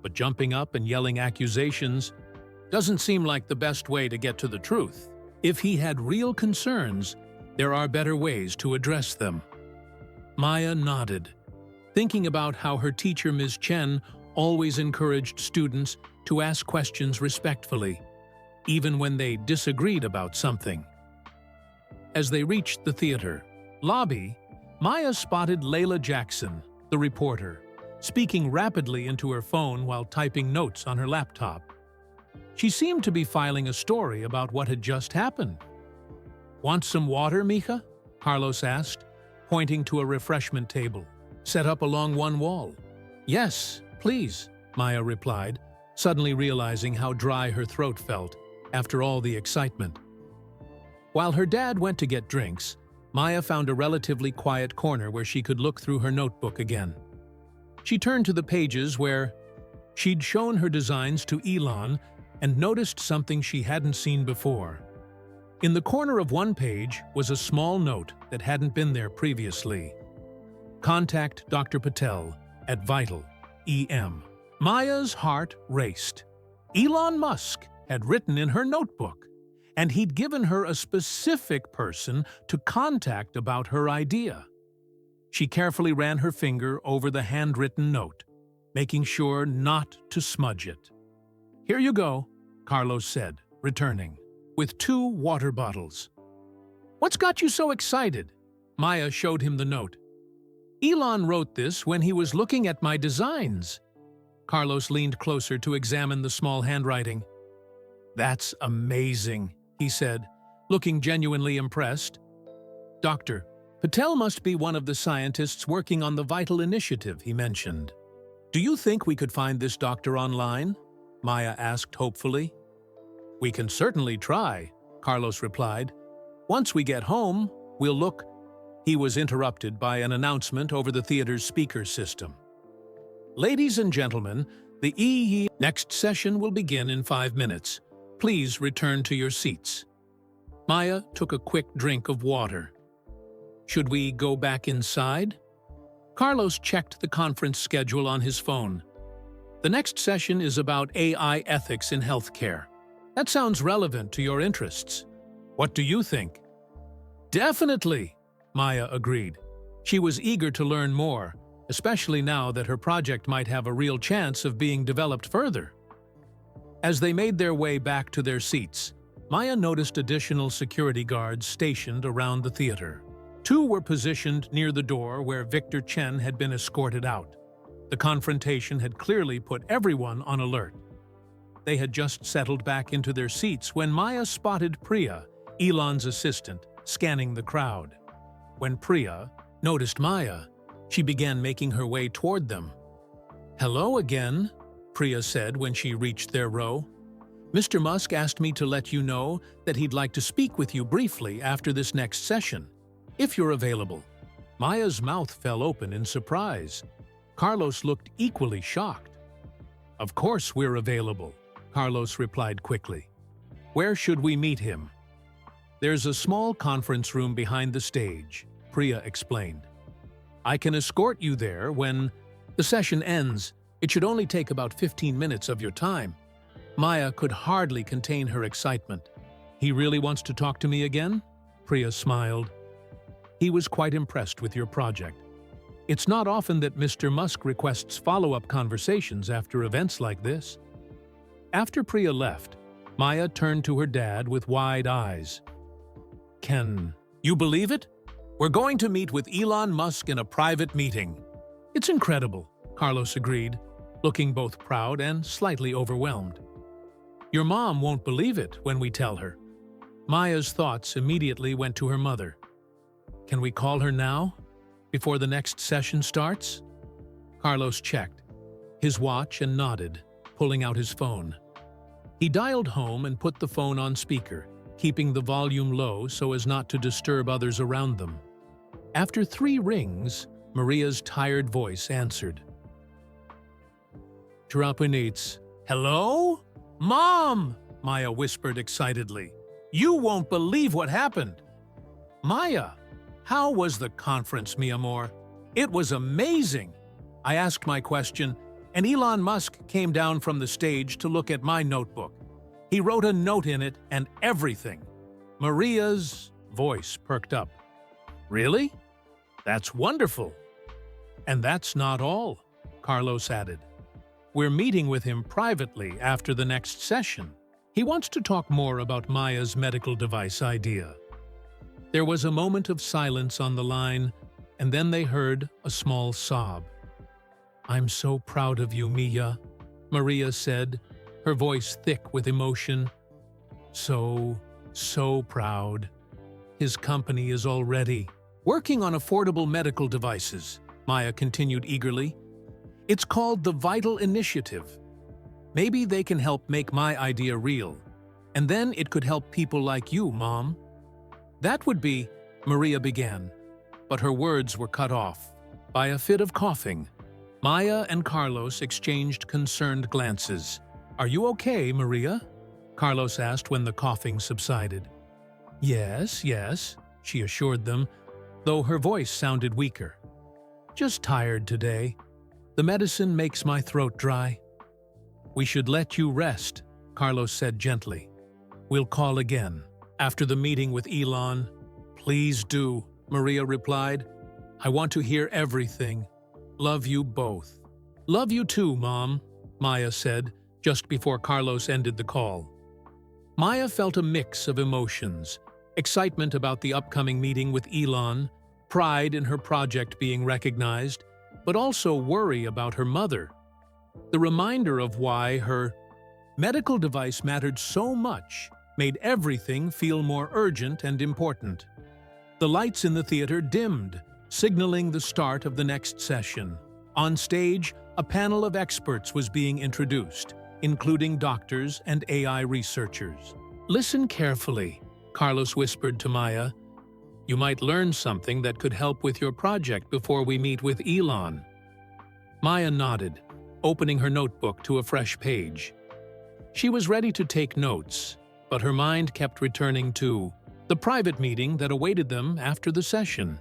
"But jumping up and yelling accusations doesn't seem like the best way to get to the truth." If he had real concerns, There are better ways to address them. Maya nodded, thinking about how her teacher, Ms. Chen, always encouraged students to ask questions respectfully, even when they disagreed about something. As they reached the theater lobby, Maya spotted Layla Jackson, the reporter, speaking rapidly into her phone while typing notes on her laptop. She seemed to be filing a story about what had just happened. "Want some water, Mija?" Carlos asked, pointing to a refreshment table set up along one wall. "Yes, please," Maya replied, suddenly realizing how dry her throat felt after all the excitement. While her dad went to get drinks, Maya found a relatively quiet corner where she could look through her notebook again. She turned to the pages where she'd shown her designs to Elon and noticed something she hadn't seen before. In the corner of one page was a small note that hadn't been there previously. "Contact Dr. Patel at Vital EM." Maya's heart raced. Elon Musk had written in her notebook, and he'd given her a specific person to contact about her idea. She carefully ran her finger over the handwritten note, making sure not to smudge it. "Here you go," Carlos said, returning, with 2 water bottles. "What's got you so excited?" Maya showed him the note. "Elon wrote this when he was looking at my designs." Carlos leaned closer to examine the small handwriting. "That's amazing," he said, looking genuinely impressed. "Dr. Patel must be one of the scientists working on the Vital initiative," he mentioned. "Do you think we could find this doctor online?" Maya asked hopefully. "We can certainly try," Carlos replied. "Once we get home, we'll look." He was interrupted by an announcement over the theater's speaker system. "Ladies and gentlemen, the next session will begin in 5 minutes. Please return to your seats." Maya took a quick drink of water. "Should we go back inside?" Carlos checked the conference schedule on his phone. "The next session is about AI ethics in healthcare. That sounds relevant to your interests. What do you think?" "Definitely," Maya agreed. She was eager to learn more, especially now that her project might have a real chance of being developed further. As they made their way back to their seats, Maya noticed additional security guards stationed around the theater. 2 were positioned near the door where Victor Chen had been escorted out. The confrontation had clearly put everyone on alert. They had just settled back into their seats when Maya spotted Priya, Elon's assistant, scanning the crowd. When Priya noticed Maya, she began making her way toward them. "Hello again," Priya said when she reached their row. "Mr. Musk asked me to let you know that he'd like to speak with you briefly after this next session, if you're available." Maya's mouth fell open in surprise. Carlos looked equally shocked. "Of course we're available," Carlos replied quickly. "Where should we meet him?" "There's a small conference room behind the stage," Priya explained. "I can escort you there when the session ends. It should only take about 15 minutes of your time." Maya could hardly contain her excitement. "He really wants to talk to me again?" Priya smiled. "He was quite impressed with your project. It's not often that Mr. Musk requests follow-up conversations after events like this." After Priya left, Maya turned to her dad with wide eyes. "Can you believe it? We're going to meet with Elon Musk in a private meeting." "It's incredible," Carlos agreed, looking both proud and slightly overwhelmed. "Your mom won't believe it when we tell her." Maya's thoughts immediately went to her mother. "Can we call her now, before the next session starts?" Carlos checked his watch and nodded, pulling out his phone. He dialed home and put the phone on speaker, keeping the volume low so as not to disturb others around them. After 3 rings, Maria's tired voice answered. "Trapanits. Hello? Mom!" Maya whispered excitedly. "You won't believe what happened." "Maya, how was the conference, mi amor?" "It was amazing." I asked my question, and Elon Musk came down from the stage to look at my notebook. He wrote a note in it and everything. Maria's voice perked up. "Really? That's wonderful." "And that's not all," Carlos added. "We're meeting with him privately after the next session. He wants to talk more about Maya's medical device idea." There was a moment of silence on the line, and then they heard a small sob. "I'm so proud of you, Mia," Maria said, her voice thick with emotion. So proud. His company is already working on affordable medical devices," Maya continued eagerly. "It's called the Vital Initiative. Maybe they can help make my idea real, and then it could help people like you, Mom." "That would be," Maria began, but her words were cut off by a fit of coughing. Maya and Carlos exchanged concerned glances. "Are you okay, Maria?" Carlos asked when the coughing subsided. Yes," she assured them, though her voice sounded weaker. "Just tired today. The medicine makes my throat dry." "We should let you rest," Carlos said gently. "We'll call again after the meeting with Elon." "Please do," Maria replied. "I want to hear everything. Love you both." "Love you too, Mom," Maya said just before Carlos ended the call. Maya felt a mix of emotions: excitement about the upcoming meeting with Elon, pride in her project being recognized, but also worry about her mother. The reminder of why her medical device mattered so much made everything feel more urgent and important. The lights in the theater dimmed, signaling the start of the next session. On stage, a panel of experts was being introduced, including doctors and AI researchers. "Listen carefully," Carlos whispered to Maya. "You might learn something that could help with your project before we meet with Elon." Maya nodded, opening her notebook to a fresh page. She was ready to take notes, but her mind kept returning to the private meeting that awaited them after the session.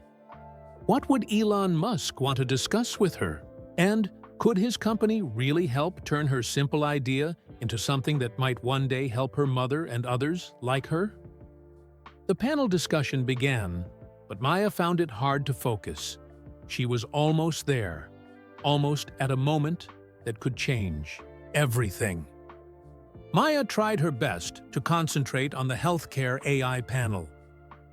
What would Elon Musk want to discuss with her? And could his company really help turn her simple idea into something that might one day help her mother and others like her? The panel discussion began, but Maya found it hard to focus. She was almost there, almost at a moment that could change everything. Maya tried her best to concentrate on the healthcare AI panel.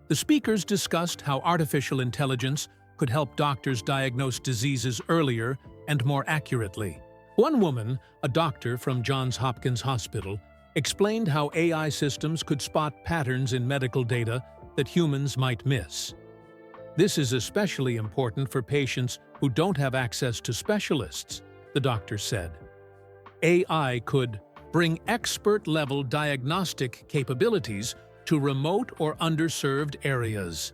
The speakers discussed how artificial intelligence could help doctors diagnose diseases earlier and more accurately. One woman, a doctor from Johns Hopkins Hospital, explained how AI systems could spot patterns in medical data that humans might miss. "This is especially important for patients who don't have access to specialists," the doctor said. AI could bring expert-level diagnostic capabilities to remote or underserved areas.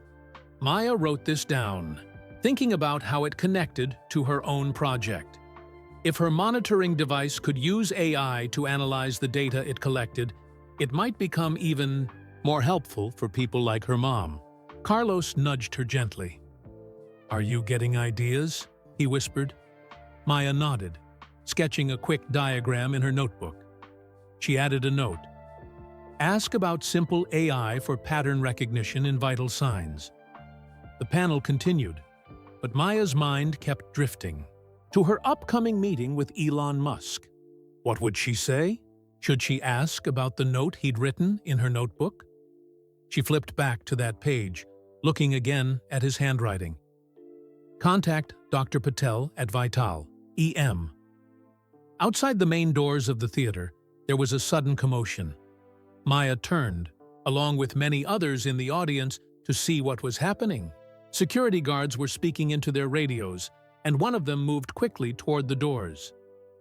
Maya wrote this down, thinking about how it connected to her own project. If her monitoring device could use AI to analyze the data it collected, it might become even more helpful for people like her mom. Carlos nudged her gently. "Are you getting ideas?" he whispered. Maya nodded, sketching a quick diagram in her notebook. She added a note. "Ask about simple AI for pattern recognition in vital signs." The panel continued, but Maya's mind kept drifting to her upcoming meeting with Elon Musk. What would she say? Should she ask about the note he'd written in her notebook? She flipped back to that page, looking again at his handwriting. "Contact Dr. Patel at Vital, EM." Outside the main doors of the theater, there was a sudden commotion. Maya turned, along with many others in the audience, to see what was happening. Security guards were speaking into their radios, and one of them moved quickly toward the doors.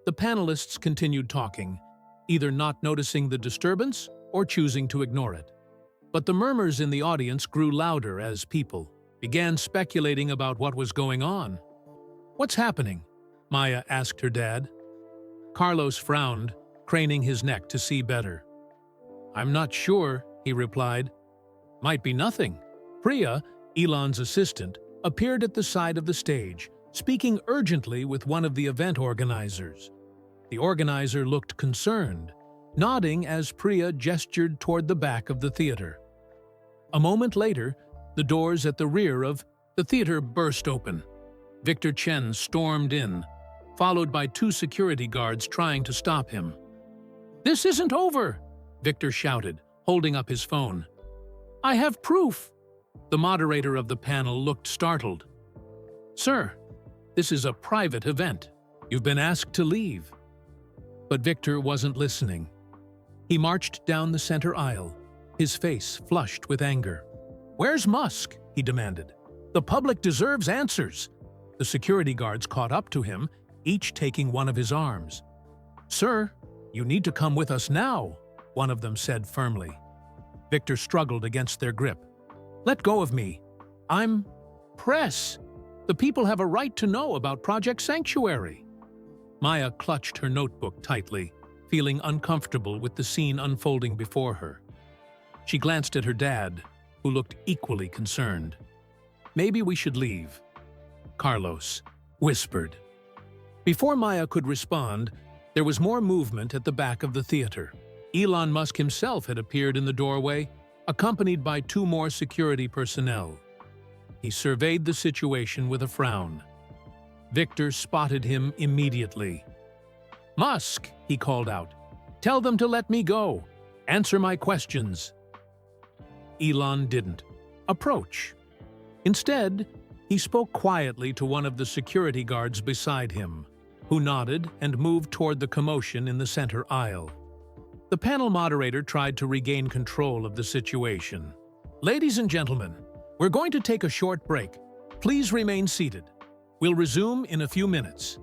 The panelists continued talking, either not noticing the disturbance or choosing to ignore it. But the murmurs in the audience grew louder as people began speculating about what was going on. "What's happening?" Maya asked her dad. Carlos frowned, craning his neck to see better. "I'm not sure," he replied. "Might be nothing." Priya, Elon's assistant, appeared at the side of the stage, speaking urgently with one of the event organizers. The organizer looked concerned, nodding as Priya gestured toward the back of the theater. A moment later, the doors at the rear of the theater burst open. Victor Chen stormed in, followed by two security guards trying to stop him. "This isn't over!" Victor shouted, holding up his phone. "I have proof!" The moderator of the panel looked startled. "Sir, this is a private event. You've been asked to leave." But Victor wasn't listening. He marched down the center aisle, his face flushed with anger. "Where's Musk?" he demanded. "The public deserves answers." The security guards caught up to him, each taking one of his arms. "Sir, you need to come with us now," one of them said firmly. Victor struggled against their grip. "Let go of me. I'm press. The people have a right to know about Project Sanctuary." Maya clutched her notebook tightly, feeling uncomfortable with the scene unfolding before her. She glanced at her dad, who looked equally concerned. "Maybe we should leave," Carlos whispered. Before Maya could respond, there was more movement at the back of the theater. Elon Musk himself had appeared in the doorway, accompanied by two more security personnel. He surveyed the situation with a frown. Victor spotted him immediately. "Musk," he called out, "tell them to let me go. Answer my questions." Elon didn't approach. Instead, he spoke quietly to one of the security guards beside him, who nodded and moved toward the commotion in the center aisle. The panel moderator tried to regain control of the situation. "Ladies and gentlemen, we're going to take a short break. Please remain seated. We'll resume in a few minutes."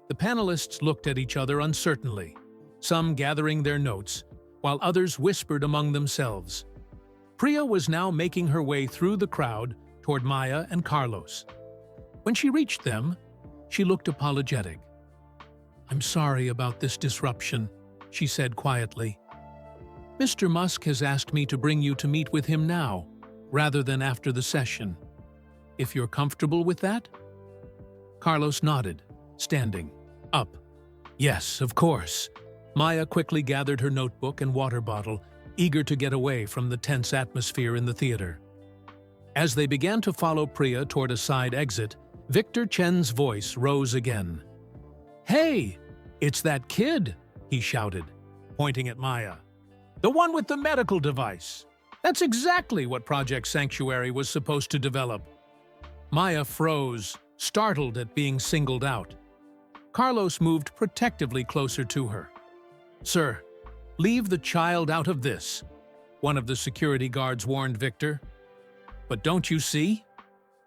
The panelists looked at each other uncertainly, some gathering their notes, while others whispered among themselves. Priya was now making her way through the crowd toward Maya and Carlos. When she reached them, she looked apologetic. "I'm sorry about this disruption," she said quietly. "Mr. Musk has asked me to bring you to meet with him now, rather than after the session. If you're comfortable with that?" Carlos nodded, standing up. "Yes, of course." Maya quickly gathered her notebook and water bottle, eager to get away from the tense atmosphere in the theater. As they began to follow Priya toward a side exit, Victor Chen's voice rose again. "Hey, it's that kid!" he shouted, pointing at Maya. "The one with the medical device. That's exactly what Project Sanctuary was supposed to develop." Maya froze, startled at being singled out. Carlos moved protectively closer to her. "Sir, leave the child out of this," one of the security guards warned Victor. "But don't you see?"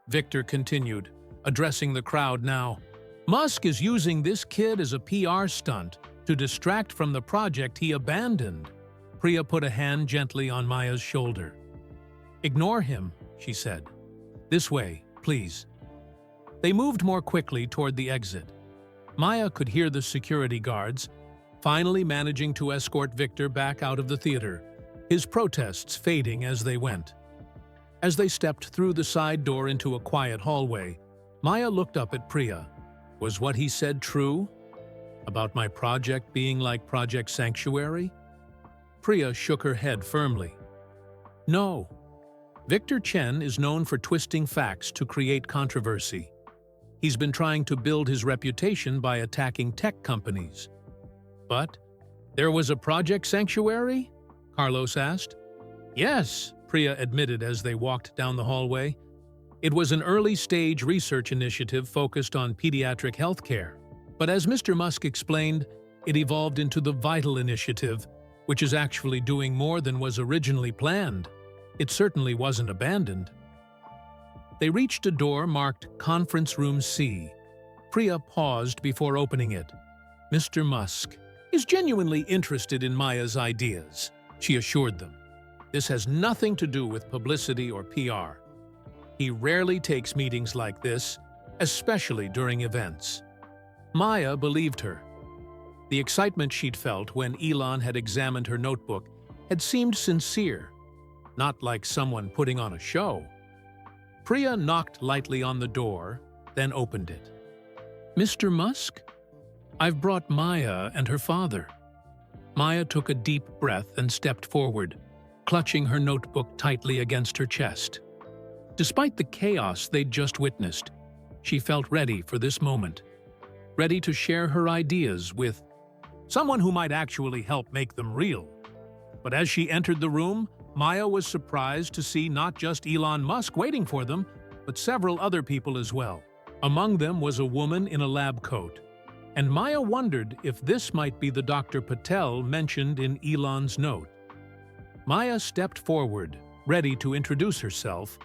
Victor continued, addressing the crowd now. "Musk is using this kid as a PR stunt to distract from the project he abandoned." Priya put a hand gently on Maya's shoulder. "Ignore him," she said. "This way, please." They moved more quickly toward the exit. Maya could hear the security guards, finally managing to escort Victor back out of the theater, his protests fading as they went. As they stepped through the side door into a quiet hallway, Maya looked up at Priya. Was what he said true? About my project being like Project Sanctuary? Priya shook her head firmly. "No. Victor Chen is known for twisting facts to create controversy. He's been trying to build his reputation by attacking tech companies." "But there was a Project Sanctuary?" Carlos asked. "Yes," Priya admitted as they walked down the hallway. "It was an early-stage research initiative focused on pediatric healthcare. But as Mr. Musk explained, it evolved into the Vital Initiative, which is actually doing more than was originally planned. It certainly wasn't abandoned." They reached a door marked Conference Room C. Priya paused before opening it. "Mr. Musk is genuinely interested in Maya's ideas," she assured them. "This has nothing to do with publicity or PR. He rarely takes meetings like this, especially during events." Maya believed her. The excitement she'd felt when Elon had examined her notebook had seemed sincere, not like someone putting on a show. Priya knocked lightly on the door, then opened it. "Mr. Musk? I've brought Maya and her father." Maya took a deep breath and stepped forward. clutching her notebook tightly against her chest. Despite the chaos they'd just witnessed, she felt ready for this moment, ready to share her ideas with someone who might actually help make them real. But as she entered the room, Maya was surprised to see not just Elon Musk waiting for them, but several other people as well. Among them was a woman in a lab coat, and Maya wondered if this might be the Dr. Patel mentioned in Elon's note. Maya stepped forward, ready to introduce herself,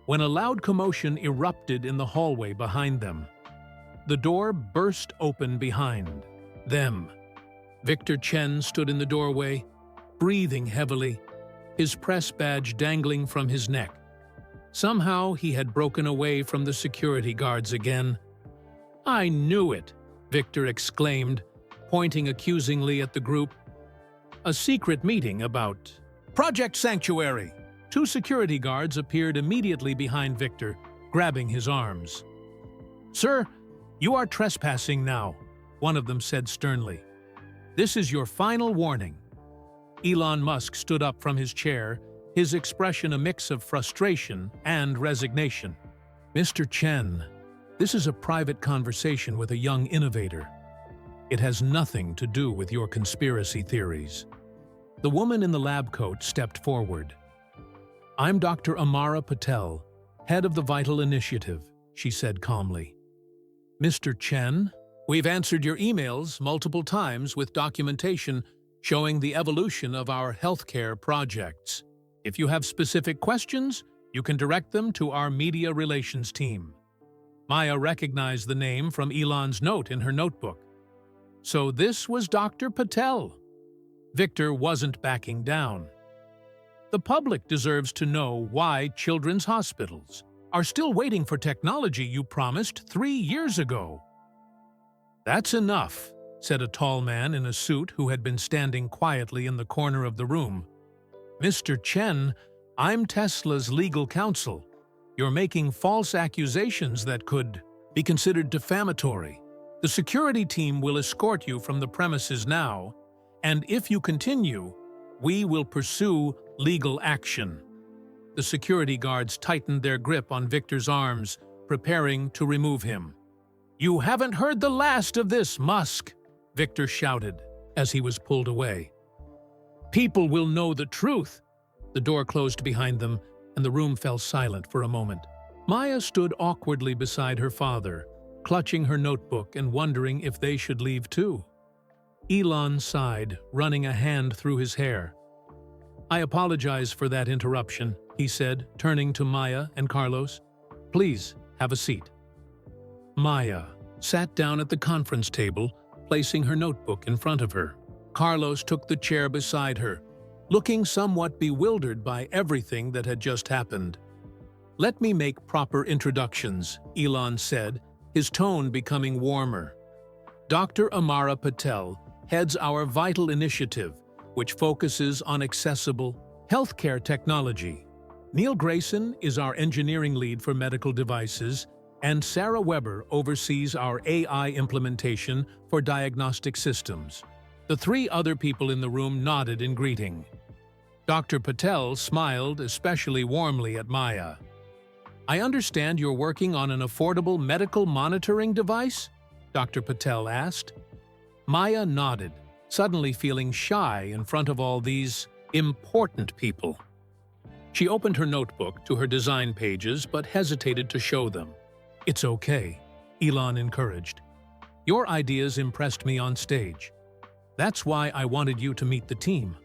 when a loud commotion erupted in the hallway behind them. The door burst open behind them. Victor Chen stood in the doorway, breathing heavily, his press badge dangling from his neck. Somehow he had broken away from the security guards again. "I knew it," Victor exclaimed, pointing accusingly at the group. "A secret meeting about Project Sanctuary." Two security guards appeared immediately behind Victor, grabbing his arms. "Sir, you are trespassing now," one of them said sternly. "This is your final warning." Elon Musk stood up from his chair, his expression a mix of frustration and resignation. "Mr. Chen, this is a private conversation with a young innovator. It has nothing to do with your conspiracy theories." The woman in the lab coat stepped forward. "I'm Dr. Amara Patel, head of the Vital Initiative," she said calmly. "Mr. Chen, we've answered your emails multiple times with documentation showing the evolution of our healthcare projects. If you have specific questions, you can direct them to our media relations team." Maya recognized the name from Elon's note in her notebook. So this was Dr. Patel. Victor wasn't backing down. "The public deserves to know why children's hospitals are still waiting for technology you promised 3 years ago." "That's enough," said a tall man in a suit who had been standing quietly in the corner of the room. "Mr. Chen, I'm Tesla's legal counsel. You're making false accusations that could be considered defamatory. The security team will escort you from the premises now, and if you continue, we will pursue legal action." The security guards tightened their grip on Victor's arms, preparing to remove him. "You haven't heard the last of this, Musk," Victor shouted as he was pulled away. "People will know the truth." The door closed behind them, and the room fell silent for a moment. Maya stood awkwardly beside her father, clutching her notebook and wondering if they should leave too. Elon sighed, running a hand through his hair. "I apologize for that interruption," he said, turning to Maya and Carlos. "Please, have a seat." Maya sat down at the conference table, placing her notebook in front of her. Carlos took the chair beside her, looking somewhat bewildered by everything that had just happened. "Let me make proper introductions," Elon said, his tone becoming warmer. "Dr. Amara Patel heads our Vital Initiative, which focuses on accessible healthcare technology. Neil Grayson is our engineering lead for medical devices, and Sarah Weber oversees our AI implementation for diagnostic systems." The 3 other people in the room nodded in greeting. Dr. Patel smiled especially warmly at Maya. "I understand you're working on an affordable medical monitoring device?" Dr. Patel asked. Maya nodded, suddenly feeling shy in front of all these important people. She opened her notebook to her design pages but hesitated to show them. "It's okay," Elon encouraged. "Your ideas impressed me on stage. That's why I wanted you to meet the team."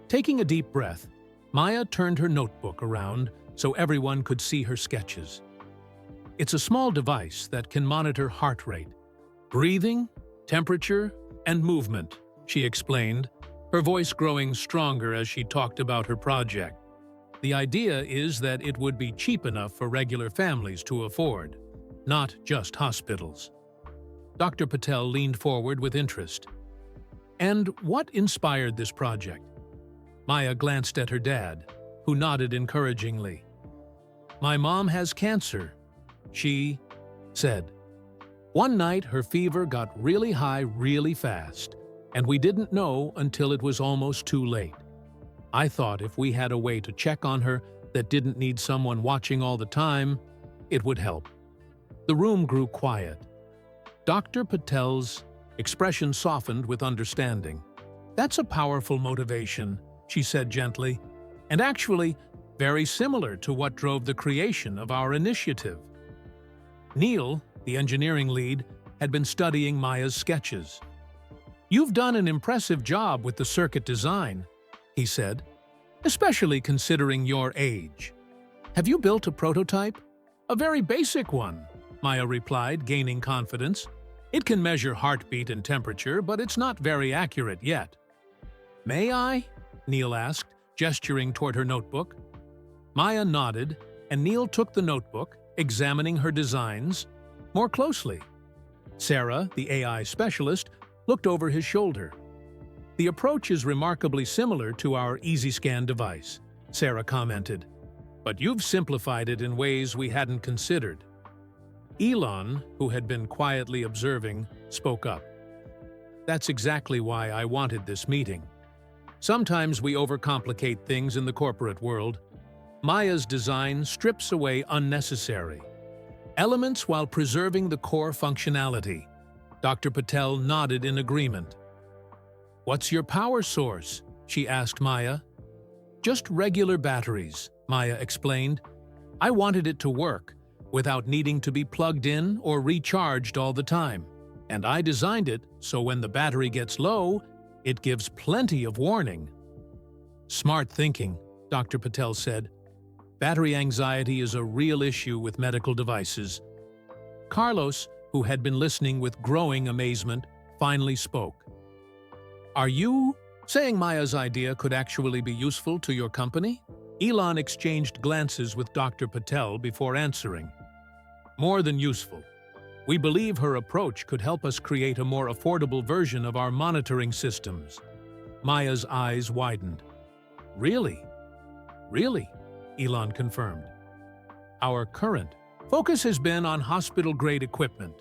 Taking a deep breath, Maya turned her notebook around so everyone could see her sketches. "It's a small device that can monitor heart rate, breathing, temperature, and movement," she explained, her voice growing stronger as she talked about her project. "The idea is that it would be cheap enough for regular families to afford, not just hospitals." Dr. Patel leaned forward with interest. "And what inspired this project?" Maya glanced at her dad, who nodded encouragingly. "My mom has cancer," she said. "One night her fever got really high really fast, and we didn't know until it was almost too late. I thought if we had a way to check on her that didn't need someone watching all the time, it would help. The room grew quiet. Dr. Patel's expression softened with understanding. "That's a powerful motivation," she said gently, "and actually very similar to what drove the creation of our initiative." Neil, the engineering lead, had been studying Maya's sketches. "You've done an impressive job with the circuit design," he said, "especially considering your age. Have you built a prototype?" "A very basic one," Maya replied, gaining confidence. "It can measure heartbeat and temperature, but it's not very accurate yet." "May I?" Neil asked, gesturing toward her notebook. Maya nodded, and Neil took the notebook, examining her designs more closely. Sarah, the AI specialist, looked over his shoulder. "The approach is remarkably similar to our EasyScan device," Sarah commented. "But you've simplified it in ways we hadn't considered." Elon, who had been quietly observing, spoke up. "That's exactly why I wanted this meeting. Sometimes we overcomplicate things in the corporate world. Maya's design strips away unnecessary elements while preserving the core functionality." Dr. Patel nodded in agreement. "What's your power source?" she asked Maya. "Just regular batteries," Maya explained. "I wanted it to work without needing to be plugged in or recharged all the time. And I designed it so when the battery gets low, it gives plenty of warning." "Smart thinking," Dr. Patel said. "Battery anxiety is a real issue with medical devices." Carlos, who had been listening with growing amazement, finally spoke. "Are you saying Maya's idea could actually be useful to your company?" Elon exchanged glances with Dr. Patel before answering. "More than useful. We believe her approach could help us create a more affordable version of our monitoring systems." Maya's eyes widened. "Really? Really?" Elon confirmed. "Our current focus has been on hospital-grade equipment,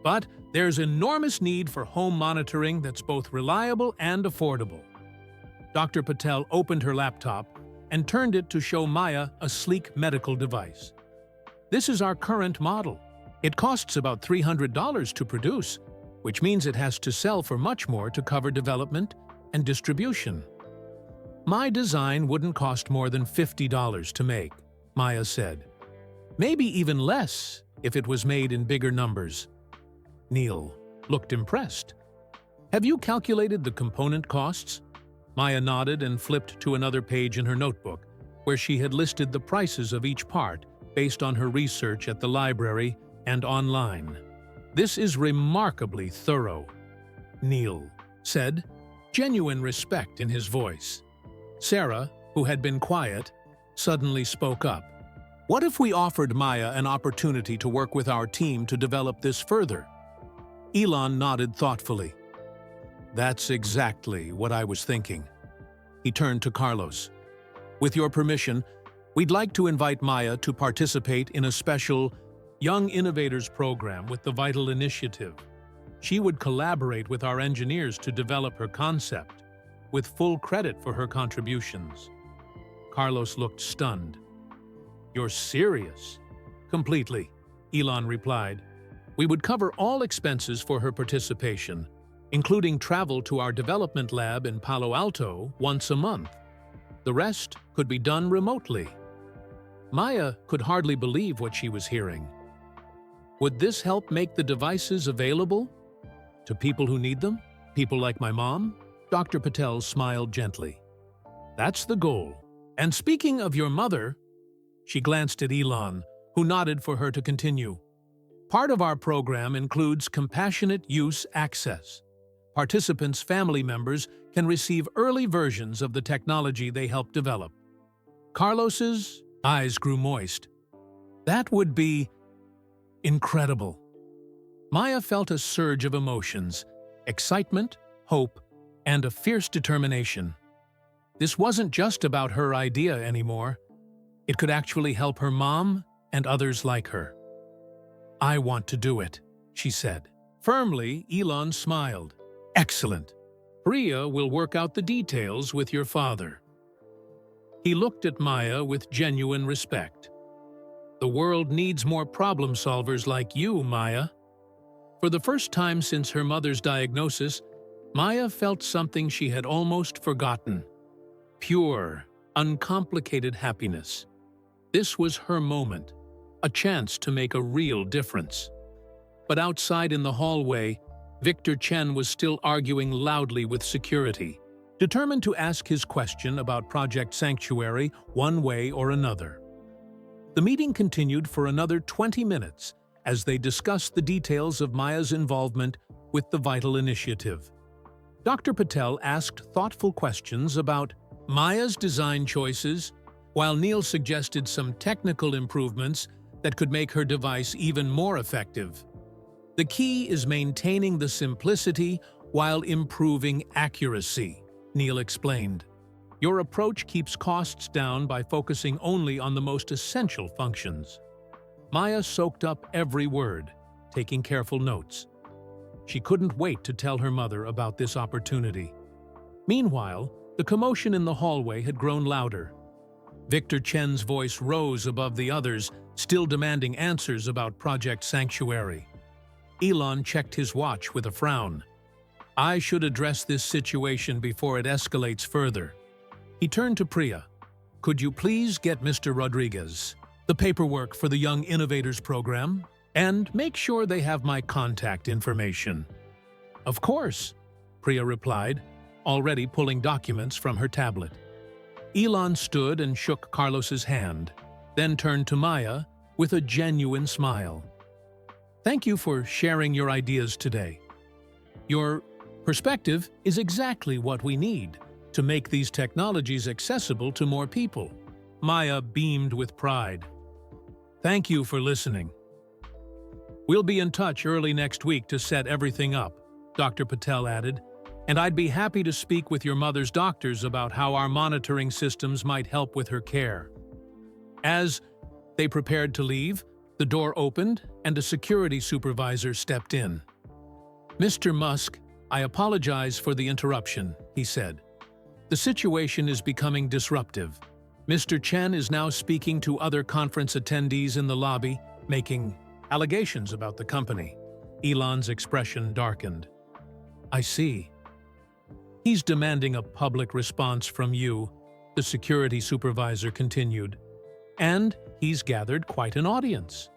but there's enormous need for home monitoring that's both reliable and affordable." Dr. Patel opened her laptop and turned it to show Maya a sleek medical device. "This is our current model. It costs about $300 to produce, which means it has to sell for much more to cover development and distribution." "My design wouldn't cost more than $50 to make," Maya said. "Maybe even less if it was made in bigger numbers." Neil looked impressed. "Have you calculated the component costs?" Maya nodded and flipped to another page in her notebook, where she had listed the prices of each part based on her research at the library and online. "This is remarkably thorough," Neil said, genuine respect in his voice. Sarah, who had been quiet, suddenly spoke up. "What if we offered Maya an opportunity to work with our team to develop this further?" Elon nodded thoughtfully. "That's exactly what I was thinking." He turned to Carlos. "With your permission, we'd like to invite Maya to participate in a special Young Innovators program with the Vital Initiative. She would collaborate with our engineers to develop her concept, with full credit for her contributions." Carlos looked stunned. "You're serious?" "Completely," Elon replied. "We would cover all expenses for her participation, including travel to our development lab in Palo Alto once a month. The rest could be done remotely." Maya could hardly believe what she was hearing. "Would this help make the devices available to people who need them? People like my mom?" Dr. Patel smiled gently. "That's the goal. And speaking of your mother," she glanced at Elon, who nodded for her to continue. "Part of our program includes compassionate use access. Participants' family members can receive early versions of the technology they helped develop." Carlos's eyes grew moist. "That would be incredible." Maya felt a surge of emotions, excitement, hope, and a fierce determination. This wasn't just about her idea anymore. It could actually help her mom and others like her. "I want to do it," she said. Firmly, Elon smiled. "Excellent. Priya will work out the details with your father." He looked at Maya with genuine respect. "The world needs more problem solvers like you, Maya." For the first time since her mother's diagnosis, Maya felt something she had almost forgotten. Pure, uncomplicated happiness. This was her moment, a chance to make a real difference. But outside in the hallway, Victor Chen was still arguing loudly with security, determined to ask his question about Project Sanctuary one way or another. The meeting continued for another 20 minutes as they discussed the details of Maya's involvement with the vital initiative. Dr. Patel asked thoughtful questions about Maya's design choices, while Neil suggested some technical improvements that could make her device even more effective. The key is maintaining the simplicity while improving accuracy, Neil explained. Your approach keeps costs down by focusing only on the most essential functions. Maya soaked up every word, taking careful notes. She couldn't wait to tell her mother about this opportunity. Meanwhile, the commotion in the hallway had grown louder. Victor Chen's voice rose above the others, still demanding answers about Project Sanctuary. Elon checked his watch with a frown. "I should address this situation before it escalates further." He turned to Priya. "Could you please get Mr. Rodriguez the paperwork for the Young Innovators program, and make sure they have my contact information?" "Of course," Priya replied, already pulling documents from her tablet. Elon stood and shook Carlos's hand, then turned to Maya with a genuine smile. "Thank you for sharing your ideas today. Your perspective is exactly what we need to make these technologies accessible to more people." Maya beamed with pride. "Thank you for listening. We'll be in touch early next week to set everything up," Dr. Patel added, "and I'd be happy to speak with your mother's doctors about how our monitoring systems might help with her care." As they prepared to leave, the door opened and a security supervisor stepped in. "Mr. Musk, I apologize for the interruption," he said. "The situation is becoming disruptive. Mr. Chen is now speaking to other conference attendees in the lobby, making allegations about the company." Elon's expression darkened. "I see. He's demanding a public response from you," the security supervisor continued. "And he's gathered quite an audience."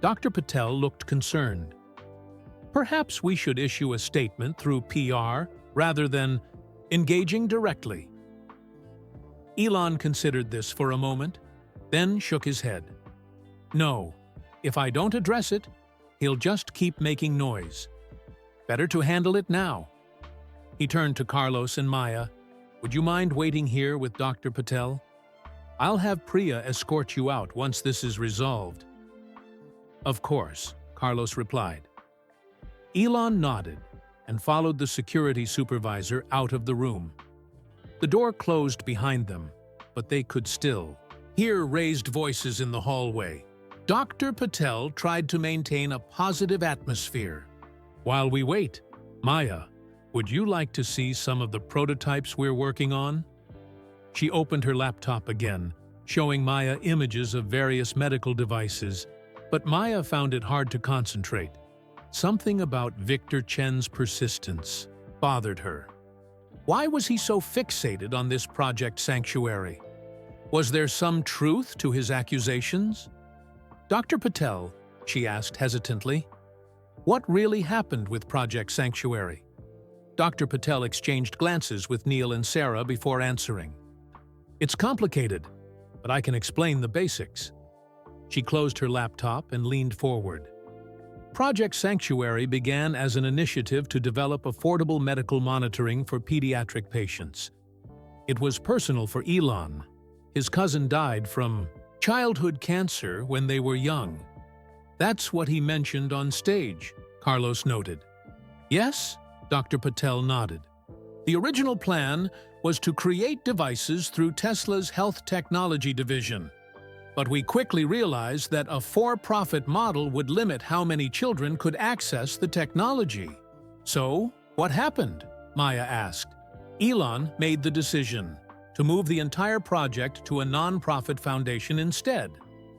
Dr. Patel looked concerned. "Perhaps we should issue a statement through PR rather than engaging directly." Elon considered this for a moment, then shook his head. "No, if I don't address it, he'll just keep making noise. Better to handle it now." He turned to Carlos and Maya. "Would you mind waiting here with Dr. Patel? I'll have Priya escort you out once this is resolved." "Of course," Carlos replied. Elon nodded and followed the security supervisor out of the room. The door closed behind them, but they could still hear raised voices in the hallway. Dr. Patel tried to maintain a positive atmosphere. "While we wait, Maya, would you like to see some of the prototypes we're working on?" She opened her laptop again, showing Maya images of various medical devices, but Maya found it hard to concentrate. Something about Victor Chen's persistence bothered her. Why was he so fixated on this Project Sanctuary? Was there some truth to his accusations? "Dr. Patel," she asked hesitantly, "what really happened with Project Sanctuary?" Dr. Patel exchanged glances with Neil and Sarah before answering. "It's complicated, but I can explain the basics." She closed her laptop and leaned forward. Project Sanctuary began as an initiative to develop affordable medical monitoring for pediatric patients. It was personal for Elon. His cousin died from childhood cancer when they were young. "That's what he mentioned on stage," Carlos noted. "Yes?" Dr. Patel nodded. "The original plan was to create devices through Tesla's health technology division. But we quickly realized that a for-profit model would limit how many children could access the technology." "So, what happened?" Maya asked. "Elon made the decision to move the entire project to a non-profit foundation instead,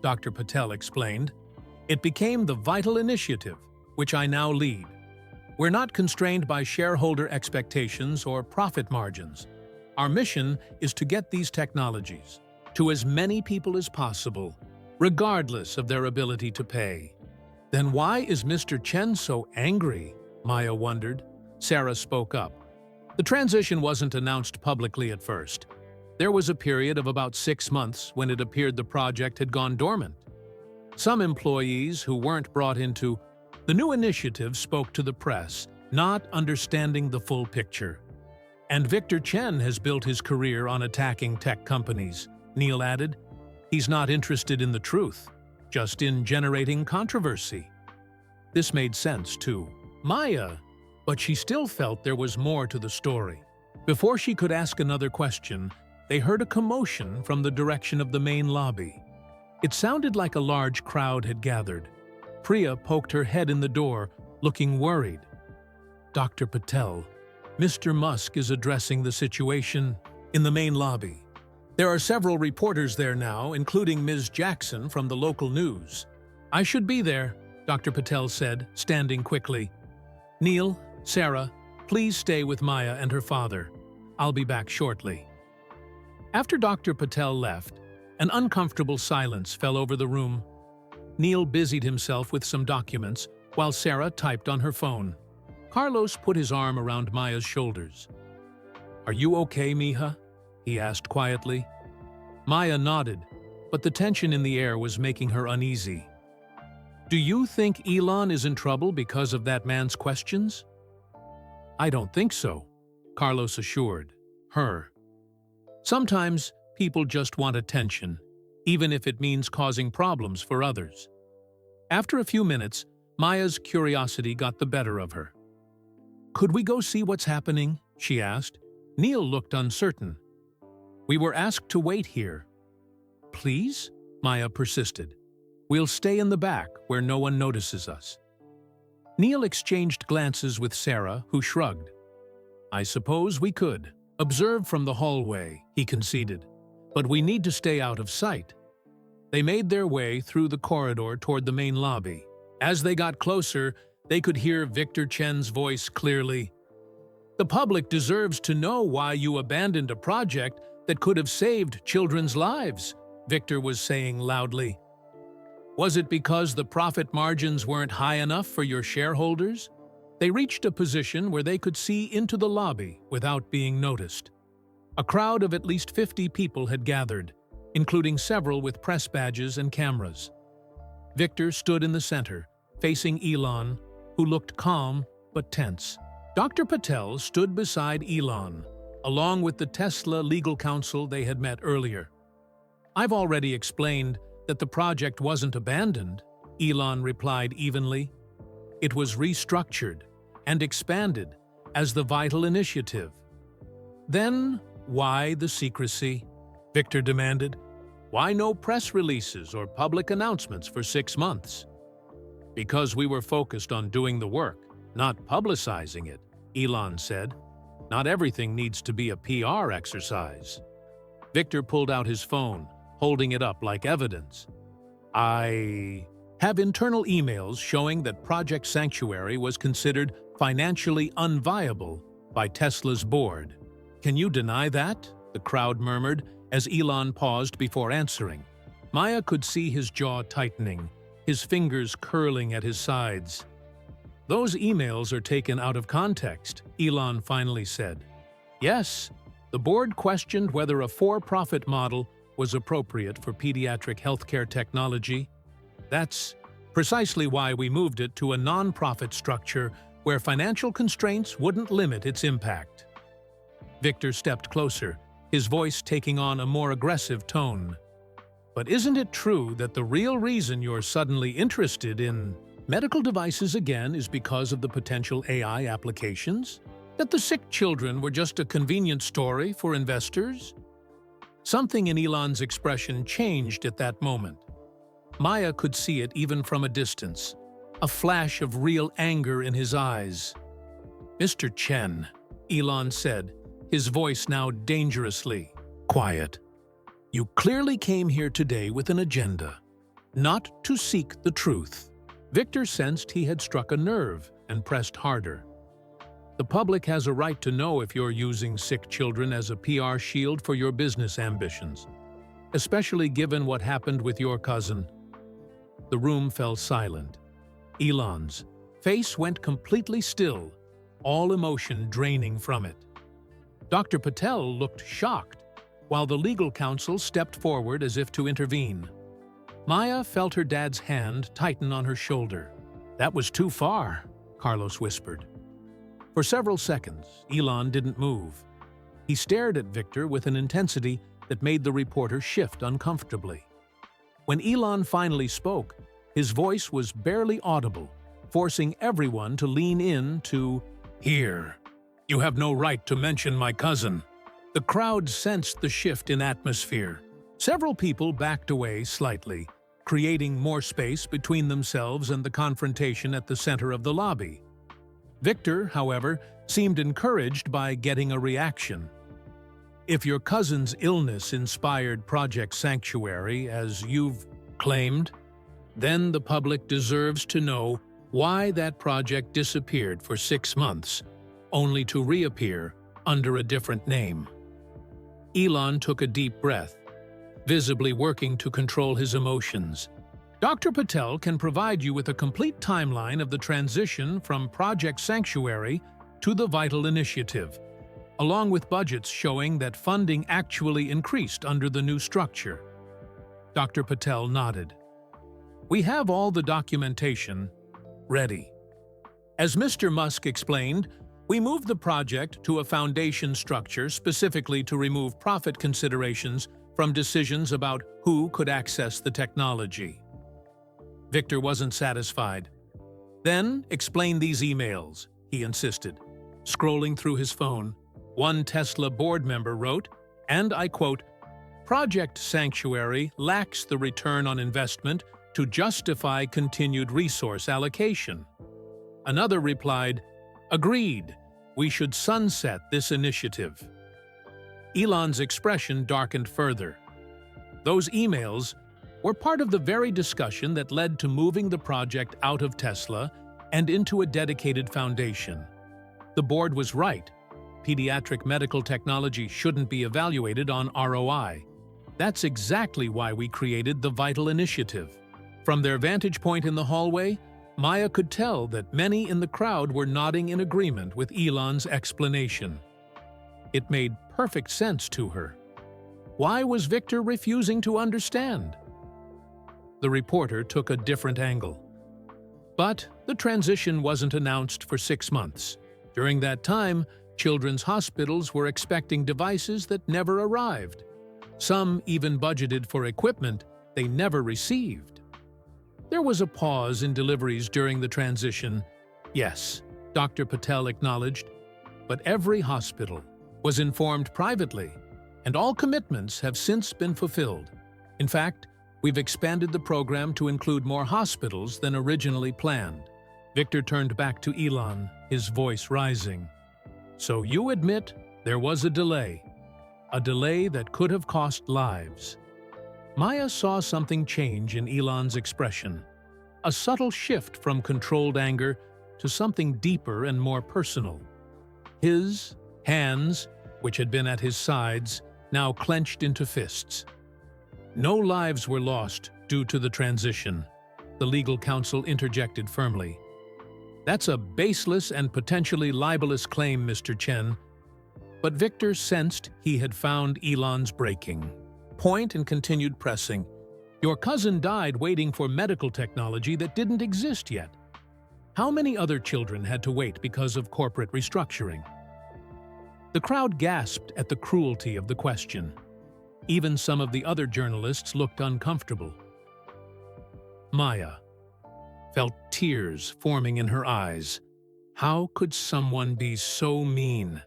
Dr. Patel explained. It became the Vital Initiative, which I now lead. We're not constrained by shareholder expectations or profit margins. Our mission is to get these technologies to as many people as possible, regardless of their ability to pay. Then why is Mr. Chen so angry? Maya wondered. Sarah spoke up. The transition wasn't announced publicly at first. There was a period of about 6 months when it appeared the project had gone dormant. Some employees who weren't brought into the new initiative spoke to the press, not understanding the full picture. And Victor Chen has built his career on attacking tech companies, Neil added. He's not interested in the truth, just in generating controversy. This made sense, too. Maya, but she still felt there was more to the story. Before she could ask another question, they heard a commotion from the direction of the main lobby. It sounded like a large crowd had gathered. Priya poked her head in the door, looking worried. Dr. Patel, Mr. Musk is addressing the situation in the main lobby. There are several reporters there now, including Ms. Jackson from the local news. I should be there, Dr. Patel said, standing quickly. Neil, Sarah, please stay with Maya and her father. I'll be back shortly. After Dr. Patel left, an uncomfortable silence fell over the room. Neil busied himself with some documents, while Sarah typed on her phone. Carlos put his arm around Maya's shoulders. Are you okay, Mija? He asked quietly. Maya nodded, but the tension in the air was making her uneasy. Do you think Elon is in trouble because of that man's questions? I don't think so, Carlos assured her. Sometimes people just want attention, even if it means causing problems for others. After a few minutes, Maya's curiosity got the better of her. Could we go see what's happening? She asked. Neil looked uncertain. We were asked to wait here. Please? Maya persisted. We'll stay in the back where no one notices us. Neil exchanged glances with Sarah, who shrugged. I suppose we could. Observe from the hallway, he conceded. But we need to stay out of sight. They made their way through the corridor toward the main lobby. As they got closer, they could hear Victor Chen's voice clearly. The public deserves to know why you abandoned a project that could have saved children's lives, Victor was saying loudly. Was it because the profit margins weren't high enough for your shareholders? They reached a position where they could see into the lobby without being noticed. A crowd of at least 50 people had gathered, including several with press badges and cameras. Victor stood in the center, facing Elon, who looked calm but tense. Dr. Patel stood beside Elon, along with the Tesla legal counsel they had met earlier. I've already explained that the project wasn't abandoned, Elon replied evenly. It was restructured and expanded as the Vital Initiative. Then, why the secrecy? Victor demanded. Why no press releases or public announcements for 6 months? Because we were focused on doing the work, not publicizing it, Elon said. Not everything needs to be a PR exercise. Victor pulled out his phone, holding it up like evidence. I have internal emails showing that Project Sanctuary was considered financially unviable by Tesla's board. Can you deny that? The crowd murmured as Elon paused before answering. Maya could see his jaw tightening, his fingers curling at his sides. Those emails are taken out of context, Elon finally said. Yes, the board questioned whether a for-profit model was appropriate for pediatric healthcare technology. That's precisely why we moved it to a non-profit structure where financial constraints wouldn't limit its impact. Victor stepped closer, his voice taking on a more aggressive tone. But isn't it true that the real reason you're suddenly interested in medical devices again is because of the potential AI applications? That the sick children were just a convenient story for investors? Something in Elon's expression changed at that moment. Maya could see it even from a distance, a flash of real anger in his eyes. Mr. Chen, Elon said, his voice now dangerously Quiet. You clearly came here today with an agenda, not to seek the truth. Victor sensed he had struck a nerve and pressed harder. The public has a right to know if you're using sick children as a PR shield for your business ambitions, especially given what happened with your cousin. The room fell silent. Elon's face went completely still, all emotion draining from it. Dr. Patel looked shocked, while the legal counsel stepped forward as if to intervene. Maya felt her dad's hand tighten on her shoulder. "That was too far," Carlos whispered. For several seconds, Elon didn't move. He stared at Victor with an intensity that made the reporter shift uncomfortably. When Elon finally spoke, his voice was barely audible, forcing everyone to lean in to hear. "You have no right to mention my cousin." The crowd sensed the shift in atmosphere. Several people backed away slightly, creating more space between themselves and the confrontation at the center of the lobby. Victor, however, seemed encouraged by getting a reaction. "If your cousin's illness inspired Project Sanctuary, as you've claimed, then the public deserves to know why that project disappeared for 6 months, only to reappear under a different name." Elon took a deep breath, visibly working to control his emotions. Dr. Patel can provide you with a complete timeline of the transition from Project Sanctuary to the Vital Initiative, along with budgets showing that funding actually increased under the new structure. Dr. Patel nodded. "We have all the documentation ready. As Mr. Musk explained, we moved the project to a foundation structure specifically to remove profit considerations from decisions about who could access the technology." Victor wasn't satisfied. "Then explain these emails," he insisted. Scrolling through his phone, one Tesla board member wrote, and I quote, "Project Sanctuary lacks the return on investment to justify continued resource allocation." Another replied, "Agreed. We should sunset this initiative." Elon's expression darkened further. Those emails were part of the very discussion that led to moving the project out of Tesla and into a dedicated foundation. The board was right. Pediatric medical technology shouldn't be evaluated on ROI. That's exactly why we created the Vital Initiative. From their vantage point in the hallway, Maya could tell that many in the crowd were nodding in agreement with Elon's explanation. It made perfect sense to her. Why was Victor refusing to understand? The reporter took a different angle. But the transition wasn't announced for 6 months. During that time, children's hospitals were expecting devices that never arrived. Some even budgeted for equipment they never received. There was a pause in deliveries during the transition. Yes, Dr. Patel acknowledged, but every hospital was informed privately, and all commitments have since been fulfilled. In fact, we've expanded the program to include more hospitals than originally planned. Victor turned back to Elon, his voice rising. "So you admit there was a delay that could have cost lives." Maya saw something change in Elon's expression, a subtle shift from controlled anger to something deeper and more personal. His hands, which had been at his sides, now clenched into fists. "No lives were lost due to the transition," the legal counsel interjected firmly. "That's a baseless and potentially libelous claim, Mr. Chen." But Victor sensed he had found Elon's breaking point and continued pressing. "Your cousin died waiting for medical technology that didn't exist yet. How many other children had to wait because of corporate restructuring?" The crowd gasped at the cruelty of the question. Even some of the other journalists looked uncomfortable. Maya felt tears forming in her eyes. How could someone be so mean?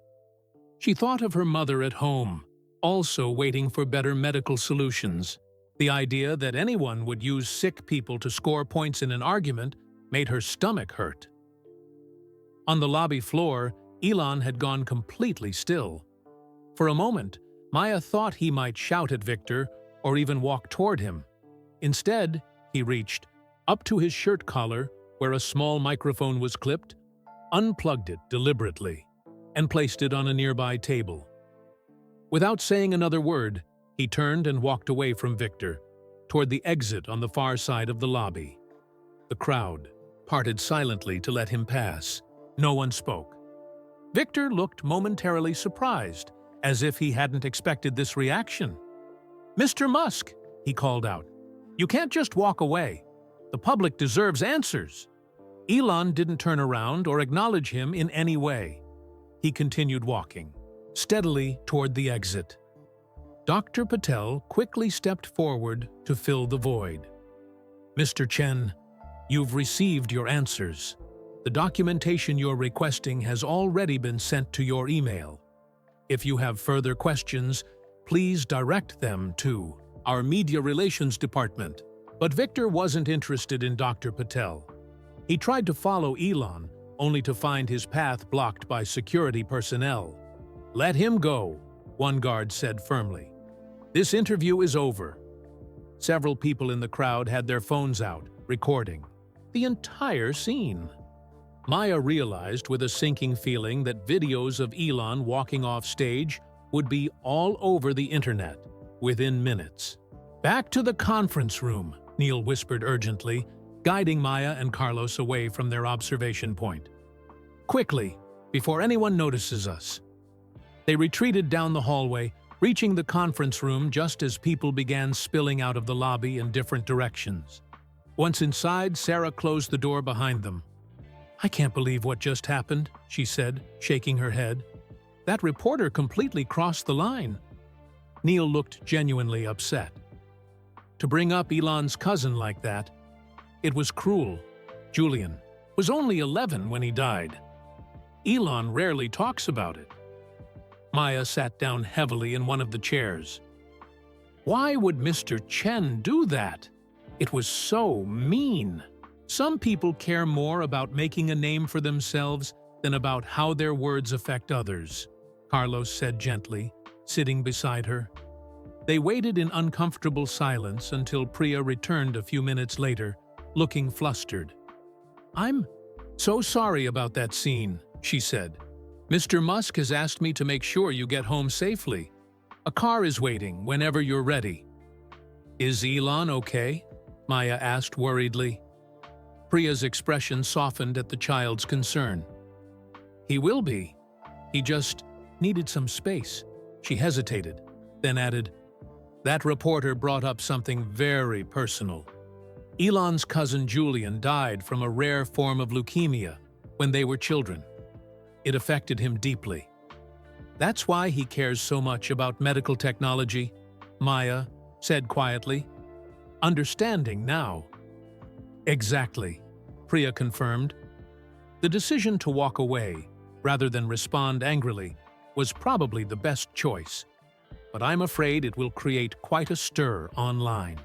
She thought of her mother at home, also waiting for better medical solutions. The idea that anyone would use sick people to score points in an argument made her stomach hurt. On the lobby floor, Elon had gone completely still. For a moment, Maya thought he might shout at Victor or even walk toward him. Instead, he reached up to his shirt collar, where a small microphone was clipped, unplugged it deliberately, and placed it on a nearby table. Without saying another word, he turned and walked away from Victor, toward the exit on the far side of the lobby. The crowd parted silently to let him pass. No one spoke. Victor looked momentarily surprised, as if he hadn't expected this reaction. "Mr. Musk," he called out, "you can't just walk away. The public deserves answers." Elon didn't turn around or acknowledge him in any way. He continued walking, steadily toward the exit. Dr. Patel quickly stepped forward to fill the void. "Mr. Chen, you've received your answers. The documentation you're requesting has already been sent to your email. If you have further questions, please direct them to our Media Relations Department." But Victor wasn't interested in Dr. Patel. He tried to follow Elon, only to find his path blocked by security personnel. "Let him go," one guard said firmly. "This interview is over." Several people in the crowd had their phones out, recording the entire scene. Maya realized with a sinking feeling that videos of Elon walking off stage would be all over the internet within minutes. "Back to the conference room," Neil whispered urgently, guiding Maya and Carlos away from their observation point. "Quickly, before anyone notices us." They retreated down the hallway, reaching the conference room just as people began spilling out of the lobby in different directions. Once inside, Sarah closed the door behind them. "I can't believe what just happened," she said, shaking her head. "That reporter completely crossed the line." Neil looked genuinely upset. To bring up Elon's cousin like that, it was cruel. Julian was only 11 when he died. Elon rarely talks about it. Maya sat down heavily in one of the chairs. Why would Mr. Chen do that? It was so mean. Some people care more about making a name for themselves than about how their words affect others, Carlos said gently, sitting beside her. They waited in uncomfortable silence until Priya returned a few minutes later, looking flustered. "I'm so sorry about that scene," she said. "Mr. Musk has asked me to make sure you get home safely. A car is waiting whenever you're ready." "Is Elon okay?" Maya asked worriedly. Priya's expression softened at the child's concern. "He will be. He just needed some space." She hesitated, then added, "That reporter brought up something very personal. Elon's cousin Julian died from a rare form of leukemia when they were children. It affected him deeply. That's why he cares so much about medical technology," Maya said quietly. "Understanding now." "Exactly," Priya confirmed. The decision to walk away, rather than respond angrily, was probably the best choice. But I'm afraid it will create quite a stir online.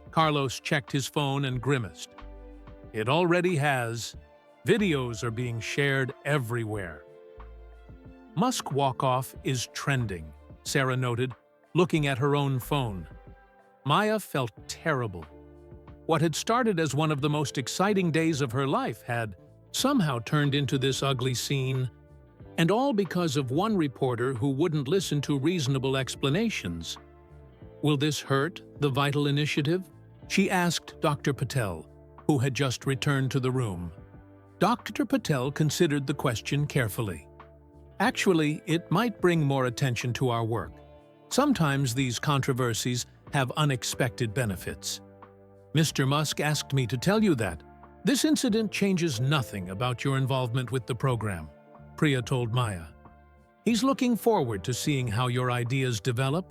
Carlos checked his phone and grimaced. "It already has. Videos are being shared everywhere." "Musk walk-off is trending," Sarah noted, looking at her own phone. Maya felt terrible. What had started as one of the most exciting days of her life had somehow turned into this ugly scene, and all because of one reporter who wouldn't listen to reasonable explanations. "Will this hurt the vital initiative?" she asked Dr. Patel, who had just returned to the room. Dr. Patel considered the question carefully. "Actually, it might bring more attention to our work. Sometimes these controversies have unexpected benefits. Mr. Musk asked me to tell you that. This incident changes nothing about your involvement with the program," Priya told Maya. "He's looking forward to seeing how your ideas develop."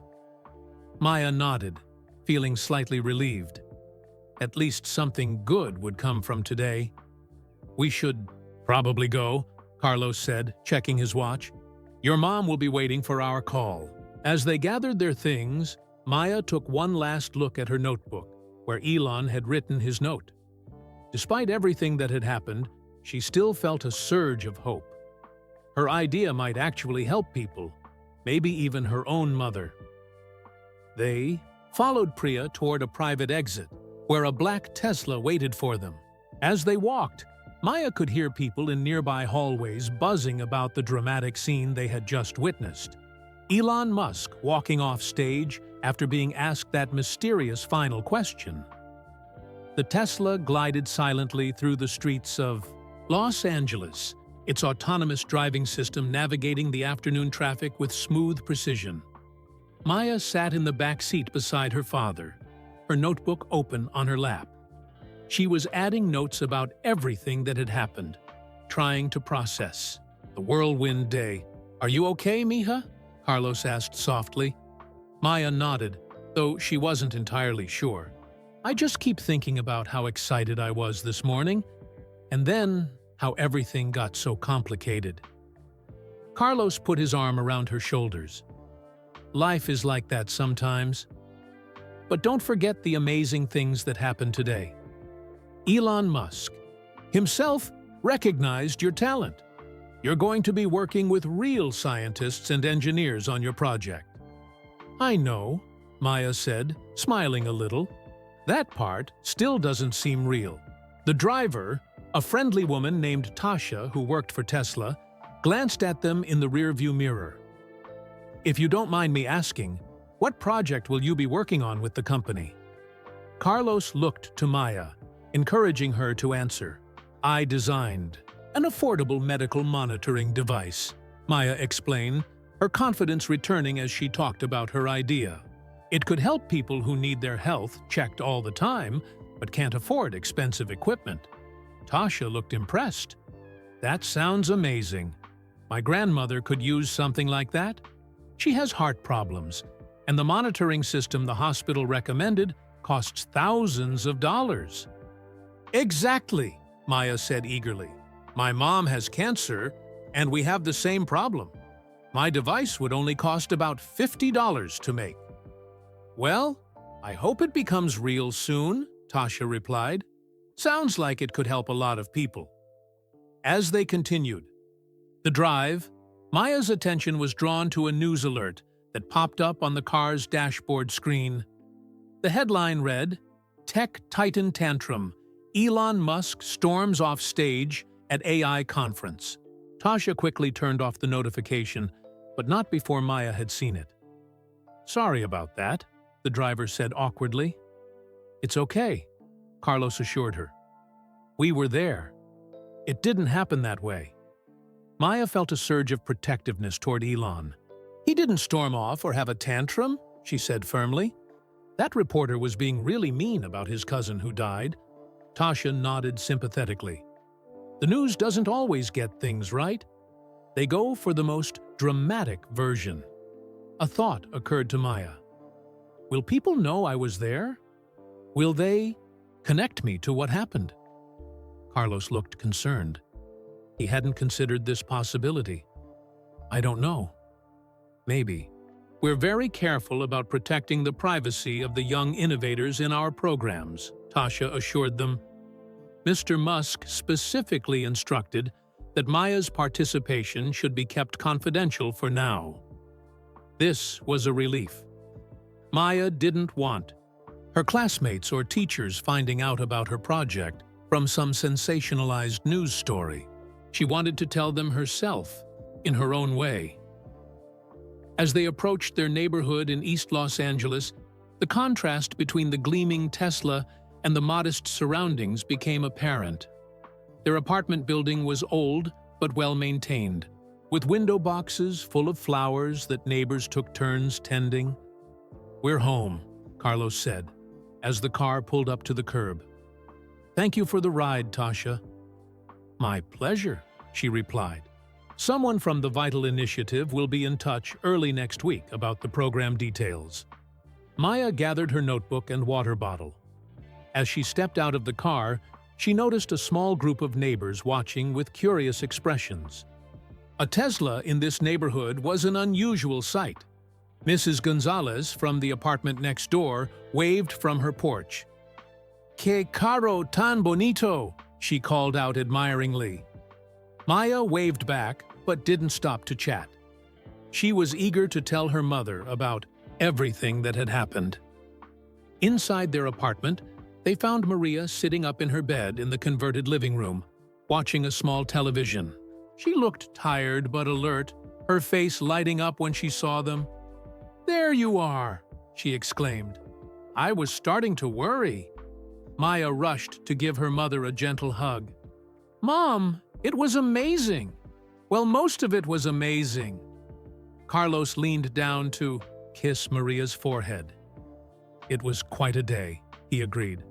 Maya nodded, feeling slightly relieved. At least something good would come from today. "We should probably go," Carlos said, checking his watch. "Your mom will be waiting for our call." As they gathered their things, Maya took one last look at her notebook, where Elon had written his note. Despite everything that had happened, she still felt a surge of hope. Her idea might actually help people, maybe even her own mother. They followed Priya toward a private exit, where a black Tesla waited for them. As they walked, Maya could hear people in nearby hallways buzzing about the dramatic scene they had just witnessed. Elon Musk walking off stage after being asked that mysterious final question. The Tesla glided silently through the streets of Los Angeles, its autonomous driving system navigating the afternoon traffic with smooth precision. Maya sat in the back seat beside her father, her notebook open on her lap. She was adding notes about everything that had happened, trying to process. The whirlwind day. "Are you okay, mija?" Carlos asked softly. Maya nodded, though she wasn't entirely sure. "I just keep thinking about how excited I was this morning, and then how everything got so complicated." Carlos put his arm around her shoulders. "Life is like that sometimes. But don't forget the amazing things that happened today. Elon Musk himself recognized your talent. You're going to be working with real scientists and engineers on your project." "I know," Maya said, smiling a little. "That part still doesn't seem real." The driver, a friendly woman named Tasha who worked for Tesla, glanced at them in the rearview mirror. "If you don't mind me asking, what project will you be working on with the company?" Carlos looked to Maya, encouraging her to answer. "I designed an affordable medical monitoring device," Maya explained, her confidence returning as she talked about her idea. "It could help people who need their health checked all the time, but can't afford expensive equipment." Tasha looked impressed. "That sounds amazing. My grandmother could use something like that. She has heart problems, and the monitoring system the hospital recommended costs thousands of dollars." "Exactly," Maya said eagerly. "My mom has cancer, and we have the same problem. My device would only cost about $50 to make." "Well, I hope it becomes real soon," Tasha replied. "Sounds like it could help a lot of people." As they continued the drive, Maya's attention was drawn to a news alert that popped up on the car's dashboard screen. The headline read, "Tech Titan Tantrum. Elon Musk storms off stage at AI conference." Tasha quickly turned off the notification, but not before Maya had seen it. "Sorry about that," the driver said awkwardly. "It's okay," Carlos assured her. "We were there. It didn't happen that way." Maya felt a surge of protectiveness toward Elon. "He didn't storm off or have a tantrum," she said firmly. "That reporter was being really mean about his cousin who died." Tasha nodded sympathetically. "The news doesn't always get things right. They go for the most dramatic version." A thought occurred to Maya. Will people know I was there? Will they connect me to what happened? Carlos looked concerned. He hadn't considered this possibility. "I don't know. Maybe. We're very careful about protecting the privacy of the young innovators in our programs," Tasha assured them. Mr. Musk specifically instructed that Maya's participation should be kept confidential for now. This was a relief. Maya didn't want her classmates or teachers finding out about her project from some sensationalized news story. She wanted to tell them herself, in her own way. As they approached their neighborhood in East Los Angeles, the contrast between the gleaming Tesla and the modest surroundings became apparent. Their apartment building was old but well-maintained, with window boxes full of flowers that neighbors took turns tending. "We're home," Carlos said, as the car pulled up to the curb. "Thank you for the ride, Tasha." "My pleasure," she replied. "Someone from the Vital Initiative will be in touch early next week about the program details." Maya gathered her notebook and water bottle. As she stepped out of the car, she noticed a small group of neighbors watching with curious expressions. A Tesla in this neighborhood was an unusual sight. Mrs. Gonzalez from the apartment next door waved from her porch. "Que carro tan bonito!" she called out admiringly. Maya waved back, but didn't stop to chat. She was eager to tell her mother about everything that had happened. Inside their apartment, they found Maria sitting up in her bed in the converted living room, watching a small television. She looked tired but alert, her face lighting up when she saw them. "There you are!" she exclaimed. "I was starting to worry." Maya rushed to give her mother a gentle hug. "Mom, it was amazing!" "Well, most of it was amazing." Carlos leaned down to kiss Maria's forehead. "It was quite a day," he agreed.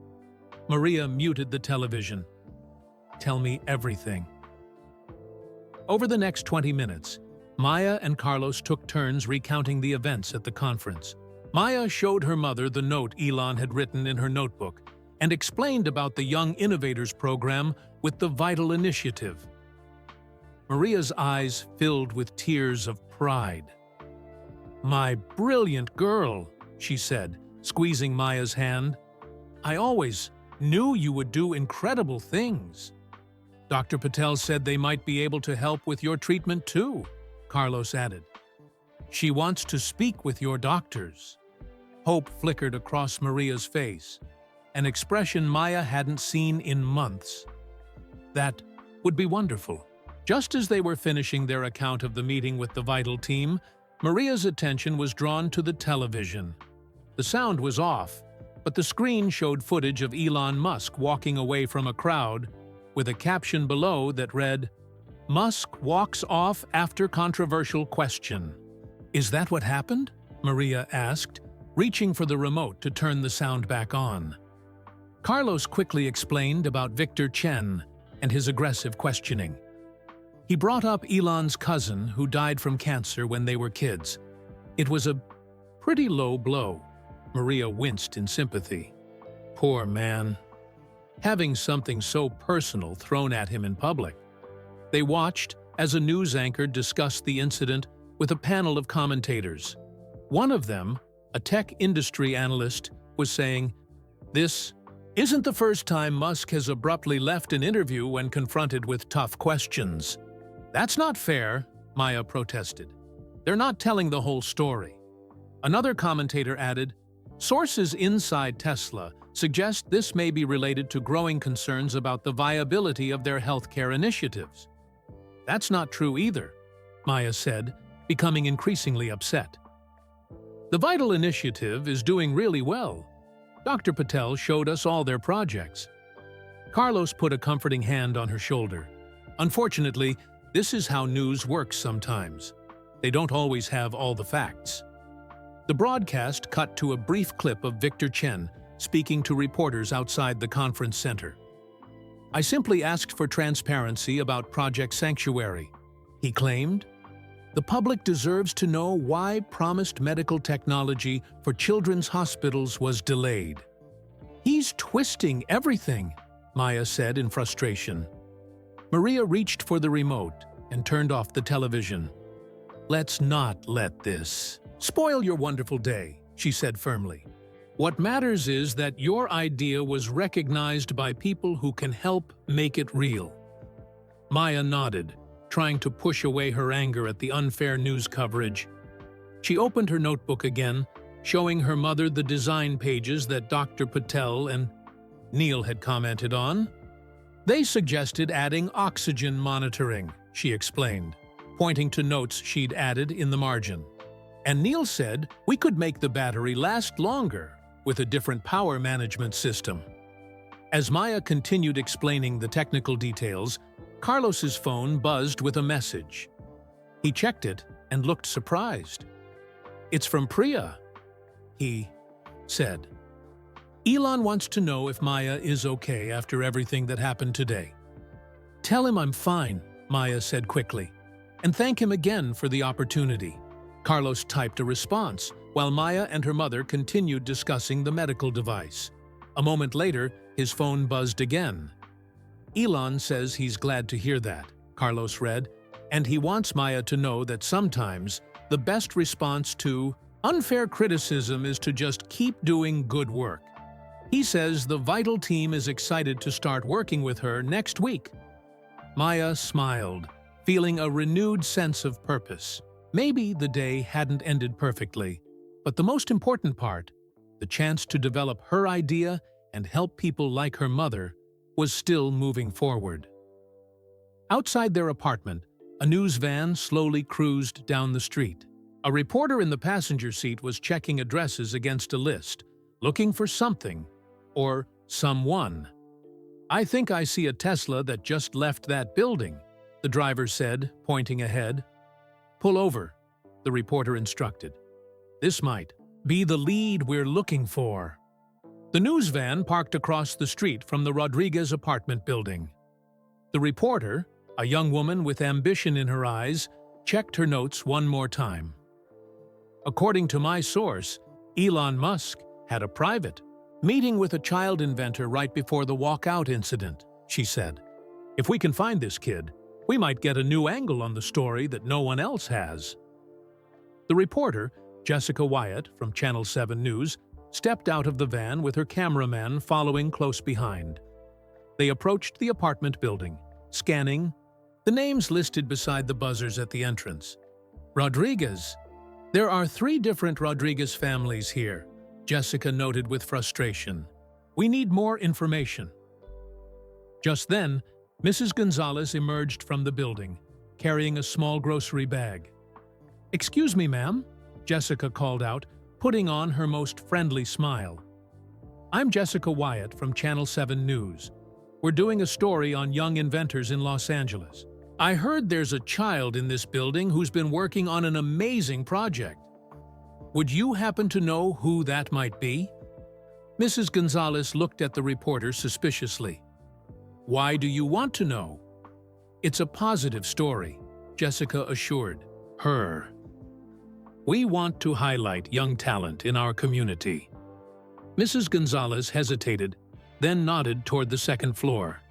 Maria muted the television. "Tell me everything." Over the next 20 minutes, Maya and Carlos took turns recounting the events at the conference. Maya showed her mother the note Elon had written in her notebook and explained about the Young Innovators program with the Vital Initiative. Maria's eyes filled with tears of pride. "My brilliant girl," she said, squeezing Maya's hand. "I always knew you would do incredible things." "Dr. Patel said they might be able to help with your treatment too," Carlos added. "She wants to speak with your doctors." Hope flickered across Maria's face, an expression Maya hadn't seen in months. That would be wonderful. Just as they were finishing their account of the meeting with the Vital team, Maria's attention was drawn to the television. The sound was off, but the screen showed footage of Elon Musk walking away from a crowd, with a caption below that read, "Musk walks off after controversial question." "Is that what happened?" Maria asked, reaching for the remote to turn the sound back on. Carlos quickly explained about Victor Chen and his aggressive questioning. He brought up Elon's cousin who died from cancer when they were kids. It was a pretty low blow. Maria winced in sympathy. Poor man. Having something so personal thrown at him in public. They watched as a news anchor discussed the incident with a panel of commentators. One of them, a tech industry analyst, was saying, "This isn't the first time Musk has abruptly left an interview when confronted with tough questions." "That's not fair," Maya protested. "They're not telling the whole story." Another commentator added, "Sources inside Tesla suggest this may be related to growing concerns about the viability of their healthcare initiatives." "That's not true either," Maya said, becoming increasingly upset. "The Vital Initiative is doing really well. Dr. Patel showed us all their projects." Carlos put a comforting hand on her shoulder. "Unfortunately, this is how news works sometimes. They don't always have all the facts." The broadcast cut to a brief clip of Victor Chen speaking to reporters outside the conference center. "I simply asked for transparency about Project Sanctuary," he claimed. "The public deserves to know why promised medical technology for children's hospitals was delayed." "He's twisting everything," Maya said in frustration. Maria reached for the remote and turned off the television. "Let's not let this spoil your wonderful day," she said firmly. "What matters is that your idea was recognized by people who can help make it real." Maya nodded, trying to push away her anger at the unfair news coverage. She opened her notebook again, showing her mother the design pages that Dr. Patel and Neil had commented on. "They suggested adding oxygen monitoring," she explained, pointing to notes she'd added in the margin. "And Neil said we could make the battery last longer with a different power management system." As Maya continued explaining the technical details, Carlos's phone buzzed with a message. He checked it and looked surprised. "It's from Priya," he said. "Elon wants to know if Maya is okay after everything that happened today." "Tell him I'm fine," Maya said quickly, "and thank him again for the opportunity." Carlos typed a response, while Maya and her mother continued discussing the medical device. A moment later, his phone buzzed again. "Elon says he's glad to hear that," Carlos read, "and he wants Maya to know that sometimes the best response to unfair criticism is to just keep doing good work. He says the Vital team is excited to start working with her next week." Maya smiled, feeling a renewed sense of purpose. Maybe the day hadn't ended perfectly, But the most important part, the chance to develop her idea and help people like her mother, was still moving forward. Outside their apartment, a news van slowly cruised down the street. A reporter in the passenger seat was checking addresses against a list, looking for something or someone. "I think I see a Tesla that just left that building," the driver said, pointing ahead. "Pull over," the reporter instructed. "This might be the lead we're looking for." The news van parked across the street from the Rodriguez apartment building. The reporter, a young woman with ambition in her eyes, checked her notes one more time. "According to my source, Elon Musk had a private meeting with a child inventor right before the walkout incident," she said. "If we can find this kid, we might get a new angle on the story that no one else has." The reporter, Jessica Wyatt from Channel 7 News, stepped out of the van with her cameraman following close behind. They approached the apartment building, scanning the names listed beside the buzzers at the entrance. "Rodriguez. There are 3 different Rodriguez families here," Jessica noted with frustration. "We need more information." Just then, Mrs. Gonzalez emerged from the building, carrying a small grocery bag. "Excuse me, ma'am," Jessica called out, putting on her most friendly smile. "I'm Jessica Wyatt from Channel 7 News. We're doing a story on young inventors in Los Angeles. I heard there's a child in this building who's been working on an amazing project. Would you happen to know who that might be?" Mrs. Gonzalez looked at the reporter suspiciously. "Why do you want to know?" "It's a positive story," Jessica assured her. "We want to highlight young talent in our community." Mrs. Gonzalez hesitated, then nodded toward the second floor.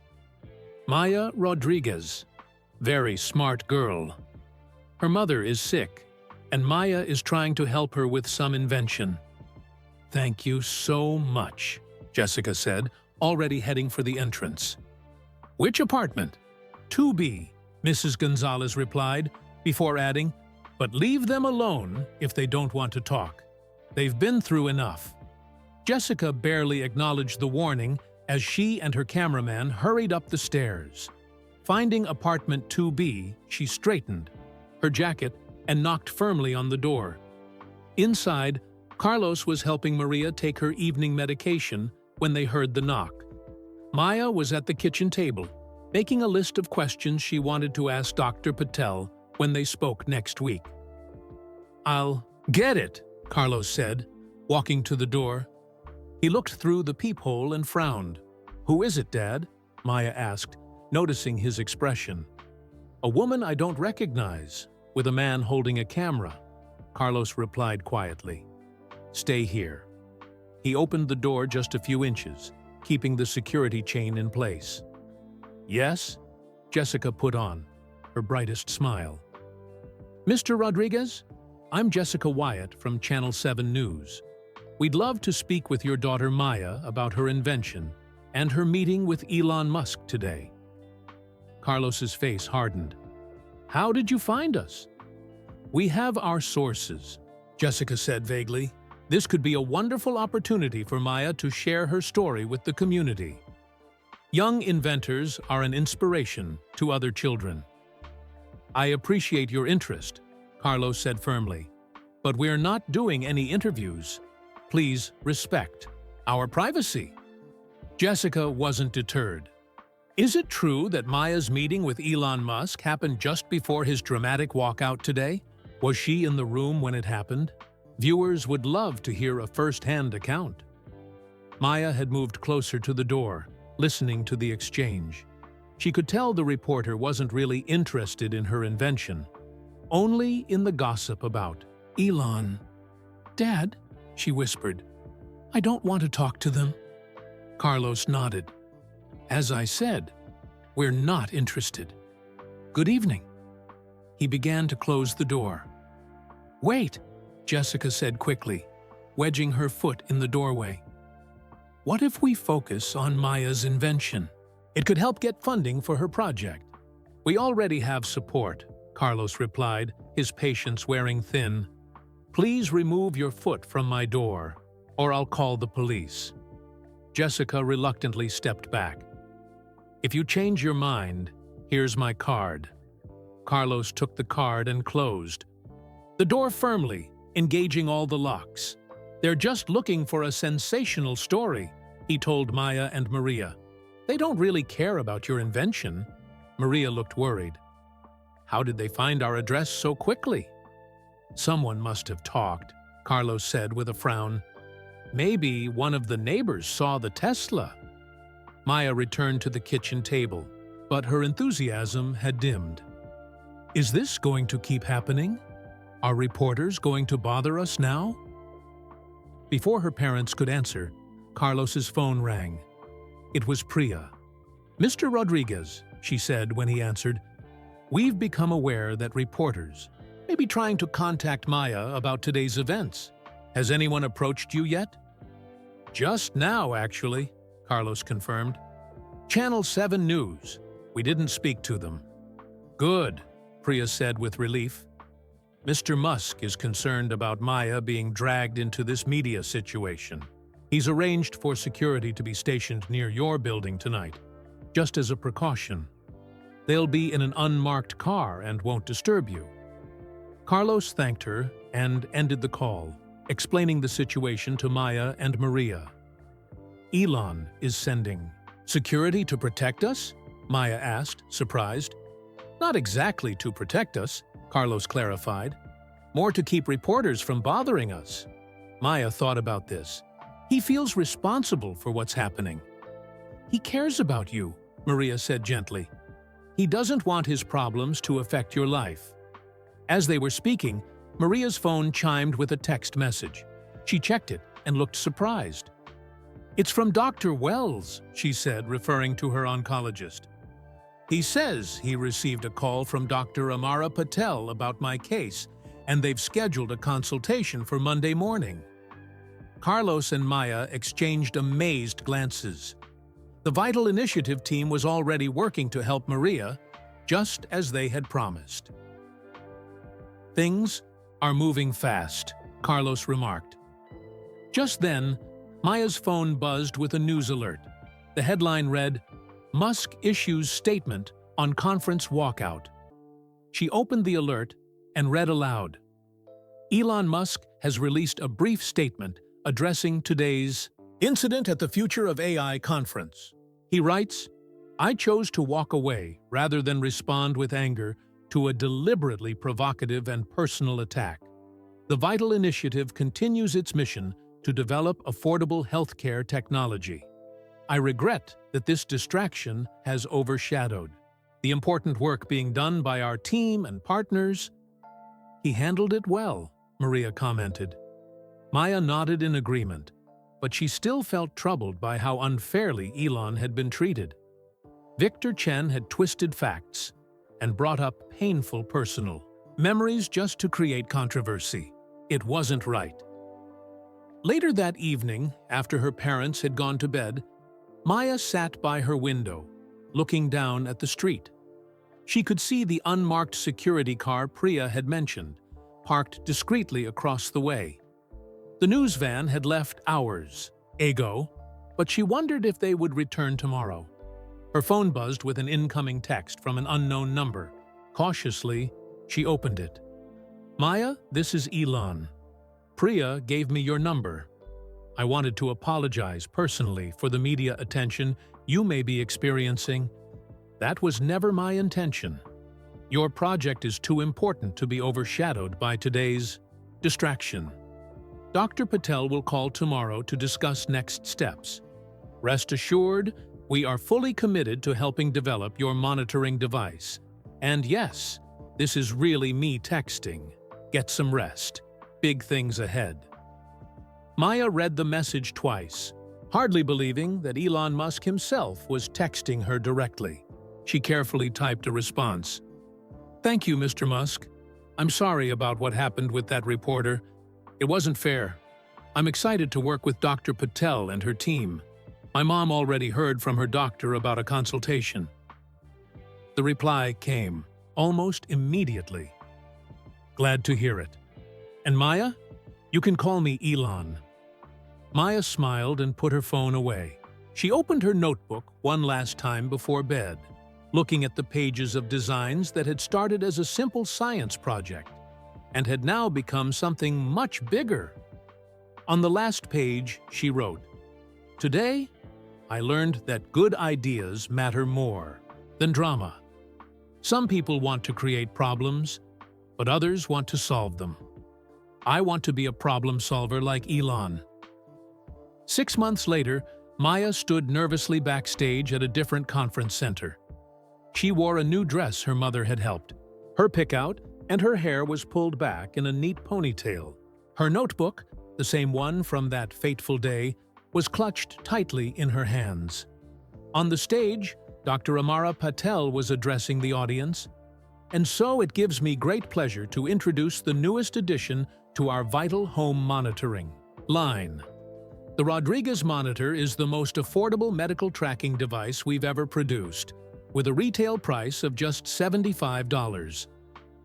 "Maya Rodriguez. Very smart girl. Her mother is sick, and Maya is trying to help her with some invention." "Thank you so much," Jessica said, already heading for the entrance. "Which apartment?" "2B," Mrs. Gonzalez replied, before adding, "But leave them alone if they don't want to talk. They've been through enough." Jessica barely acknowledged the warning as she and her cameraman hurried up the stairs. Finding apartment 2B, she straightened her jacket and knocked firmly on the door. Inside, Carlos was helping Maria take her evening medication when they heard the knock. Maya was at the kitchen table, making a list of questions she wanted to ask Dr. Patel when they spoke next week. "I'll get it," Carlos said, walking to the door. He looked through the peephole and frowned. "Who is it, Dad?" Maya asked, noticing his expression. "A woman I don't recognize, with a man holding a camera," Carlos replied quietly. "Stay here." He opened the door just a few inches, keeping the security chain in place. "Yes?" Jessica put on her brightest smile. "Mr. Rodriguez, I'm Jessica Wyatt from Channel 7 News. We'd love to speak with your daughter Maya about her invention and her meeting with Elon Musk today." Carlos's face hardened. "How did you find us?" "We have our sources," Jessica said vaguely. "This could be a wonderful opportunity for Maya to share her story with the community. Young inventors are an inspiration to other children." "I appreciate your interest," Carlos said firmly, "but we're not doing any interviews. Please respect our privacy." Jessica wasn't deterred. "Is it true that Maya's meeting with Elon Musk happened just before his dramatic walkout today? Was she in the room when it happened? Viewers would love to hear a first-hand account." Maya had moved closer to the door, listening to the exchange. She could tell the reporter wasn't really interested in her invention, only in the gossip about Elon. "Dad," she whispered, "I don't want to talk to them." Carlos nodded. "As I said, we're not interested. Good evening." He began to close the door. "Wait," Jessica said quickly, wedging her foot in the doorway. "What if we focus on Maya's invention? It could help get funding for her project." "We already have support," Carlos replied, his patience wearing thin. Please remove your foot from my door, or I'll call the police. Jessica reluctantly stepped back. If you change your mind, here's my card. Carlos took the card and closed the door firmly, engaging all the locks. They're just looking for a sensational story, he told Maya and Maria. They don't really care about your invention. Maria looked worried. How did they find our address so quickly? Someone must have talked, Carlos said with a frown. Maybe one of the neighbors saw the Tesla. Maya returned to the kitchen table, but her enthusiasm had dimmed. Is this going to keep happening? Are reporters going to bother us now? Before her parents could answer, Carlos's phone rang. It was Priya. Mr. Rodriguez, she said when he answered, we've become aware that reporters may be trying to contact Maya about today's events. Has anyone approached you yet? Just now, actually, Carlos confirmed. Channel 7 News. We didn't speak to them. Good, Priya said with relief. Mr. Musk is concerned about Maya being dragged into this media situation. He's arranged for security to be stationed near your building tonight, just as a precaution. They'll be in an unmarked car and won't disturb you. Carlos thanked her and ended the call, explaining the situation to Maya and Maria. Elon is sending security to protect us? Maya asked, surprised. Not exactly to protect us, Carlos clarified. More to keep reporters from bothering us. Maya thought about this. He feels responsible for what's happening. He cares about you, Maria said gently. He doesn't want his problems to affect your life. As they were speaking, Maria's phone chimed with a text message. She checked it and looked surprised. It's from Dr. Wells, she said, referring to her oncologist. He says he received a call from Dr. Amara Patel about my case, and they've scheduled a consultation for Monday morning. Carlos and Maya exchanged amazed glances. The Vital Initiative team was already working to help Maria, just as they had promised. Things are moving fast, Carlos remarked. Just then, Maya's phone buzzed with a news alert. The headline read, Musk issues statement on conference walkout. She opened the alert and read aloud. Elon Musk has released a brief statement addressing today's incident at the Future of AI conference. He writes, I chose to walk away rather than respond with anger to a deliberately provocative and personal attack. The Vital Initiative continues its mission to develop affordable healthcare technology. I regret that this distraction has overshadowed the important work being done by our team and partners. He handled it well, Maria commented. Maya nodded in agreement, but she still felt troubled by how unfairly Elon had been treated. Victor Chen had twisted facts and brought up painful personal memories just to create controversy. It wasn't right. Later that evening, after her parents had gone to bed, Maya sat by her window, looking down at the street. She could see the unmarked security car Priya had mentioned, parked discreetly across the way. The news van had left hours ago, but she wondered if they would return tomorrow. Her phone buzzed with an incoming text from an unknown number. Cautiously, she opened it. Maya, this is Elon. Priya gave me your number. I wanted to apologize personally for the media attention you may be experiencing. That was never my intention. Your project is too important to be overshadowed by today's distraction. Dr. Patel will call tomorrow to discuss next steps. Rest assured, we are fully committed to helping develop your monitoring device. And yes, this is really me texting. Get some rest. Big things ahead. Maya read the message twice, hardly believing that Elon Musk himself was texting her directly. She carefully typed a response. Thank you, Mr. Musk. I'm sorry about what happened with that reporter. It wasn't fair. I'm excited to work with Dr. Patel and her team. My mom already heard from her doctor about a consultation. The reply came almost immediately. Glad to hear it. And Maya? You can call me Elon. Maya smiled and put her phone away. She opened her notebook one last time before bed, looking at the pages of designs that had started as a simple science project and had now become something much bigger. On the last page, she wrote, "Today, I learned that good ideas matter more than drama. Some people want to create problems, but others want to solve them. I want to be a problem solver like Elon." 6 months later, Maya stood nervously backstage at a different conference center. She wore a new dress her mother had helped. Her pickout and her hair was pulled back in a neat ponytail. Her notebook, the same one from that fateful day, was clutched tightly in her hands. On the stage, Dr. Amara Patel was addressing the audience. And so it gives me great pleasure to introduce the newest addition to our vital home monitoring line. The Rodriguez Monitor is the most affordable medical tracking device we've ever produced, with a retail price of just $75.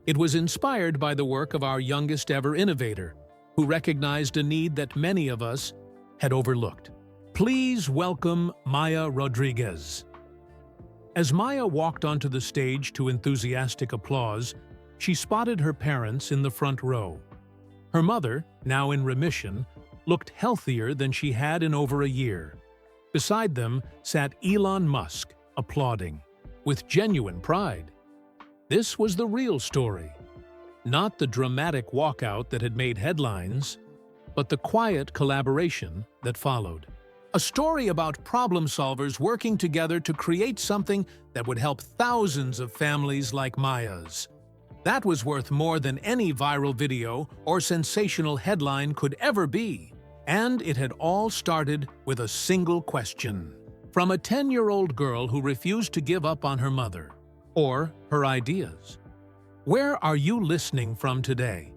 It was inspired by the work of our youngest ever innovator, who recognized a need that many of us had overlooked. Please welcome Maya Rodriguez. As Maya walked onto the stage to enthusiastic applause, she spotted her parents in the front row. Her mother, now in remission, looked healthier than she had in over a year. Beside them sat Elon Musk, applauding, with genuine pride. This was the real story, not the dramatic walkout that had made headlines, but the quiet collaboration that followed. A story about problem solvers working together to create something that would help thousands of families like Maya's. That was worth more than any viral video or sensational headline could ever be. And it had all started with a single question. From a 10-year-old girl who refused to give up on her mother, or her ideas. Where are you listening from today?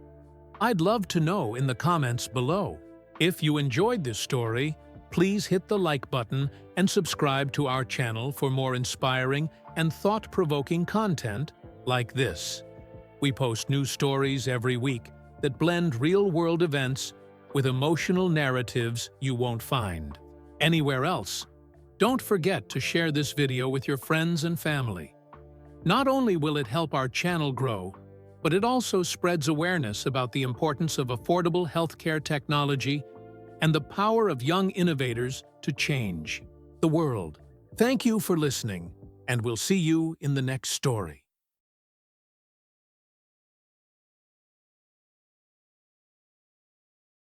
I'd love to know in the comments below. If you enjoyed this story, please hit the like button and subscribe to our channel for more inspiring and thought-provoking content like this. We post new stories every week that blend real-world events with emotional narratives you won't find anywhere else. Don't forget to share this video with your friends and family. Not only will it help our channel grow, but it also spreads awareness about the importance of affordable healthcare technology and the power of young innovators to change the world. Thank you for listening, and we'll see you in the next story.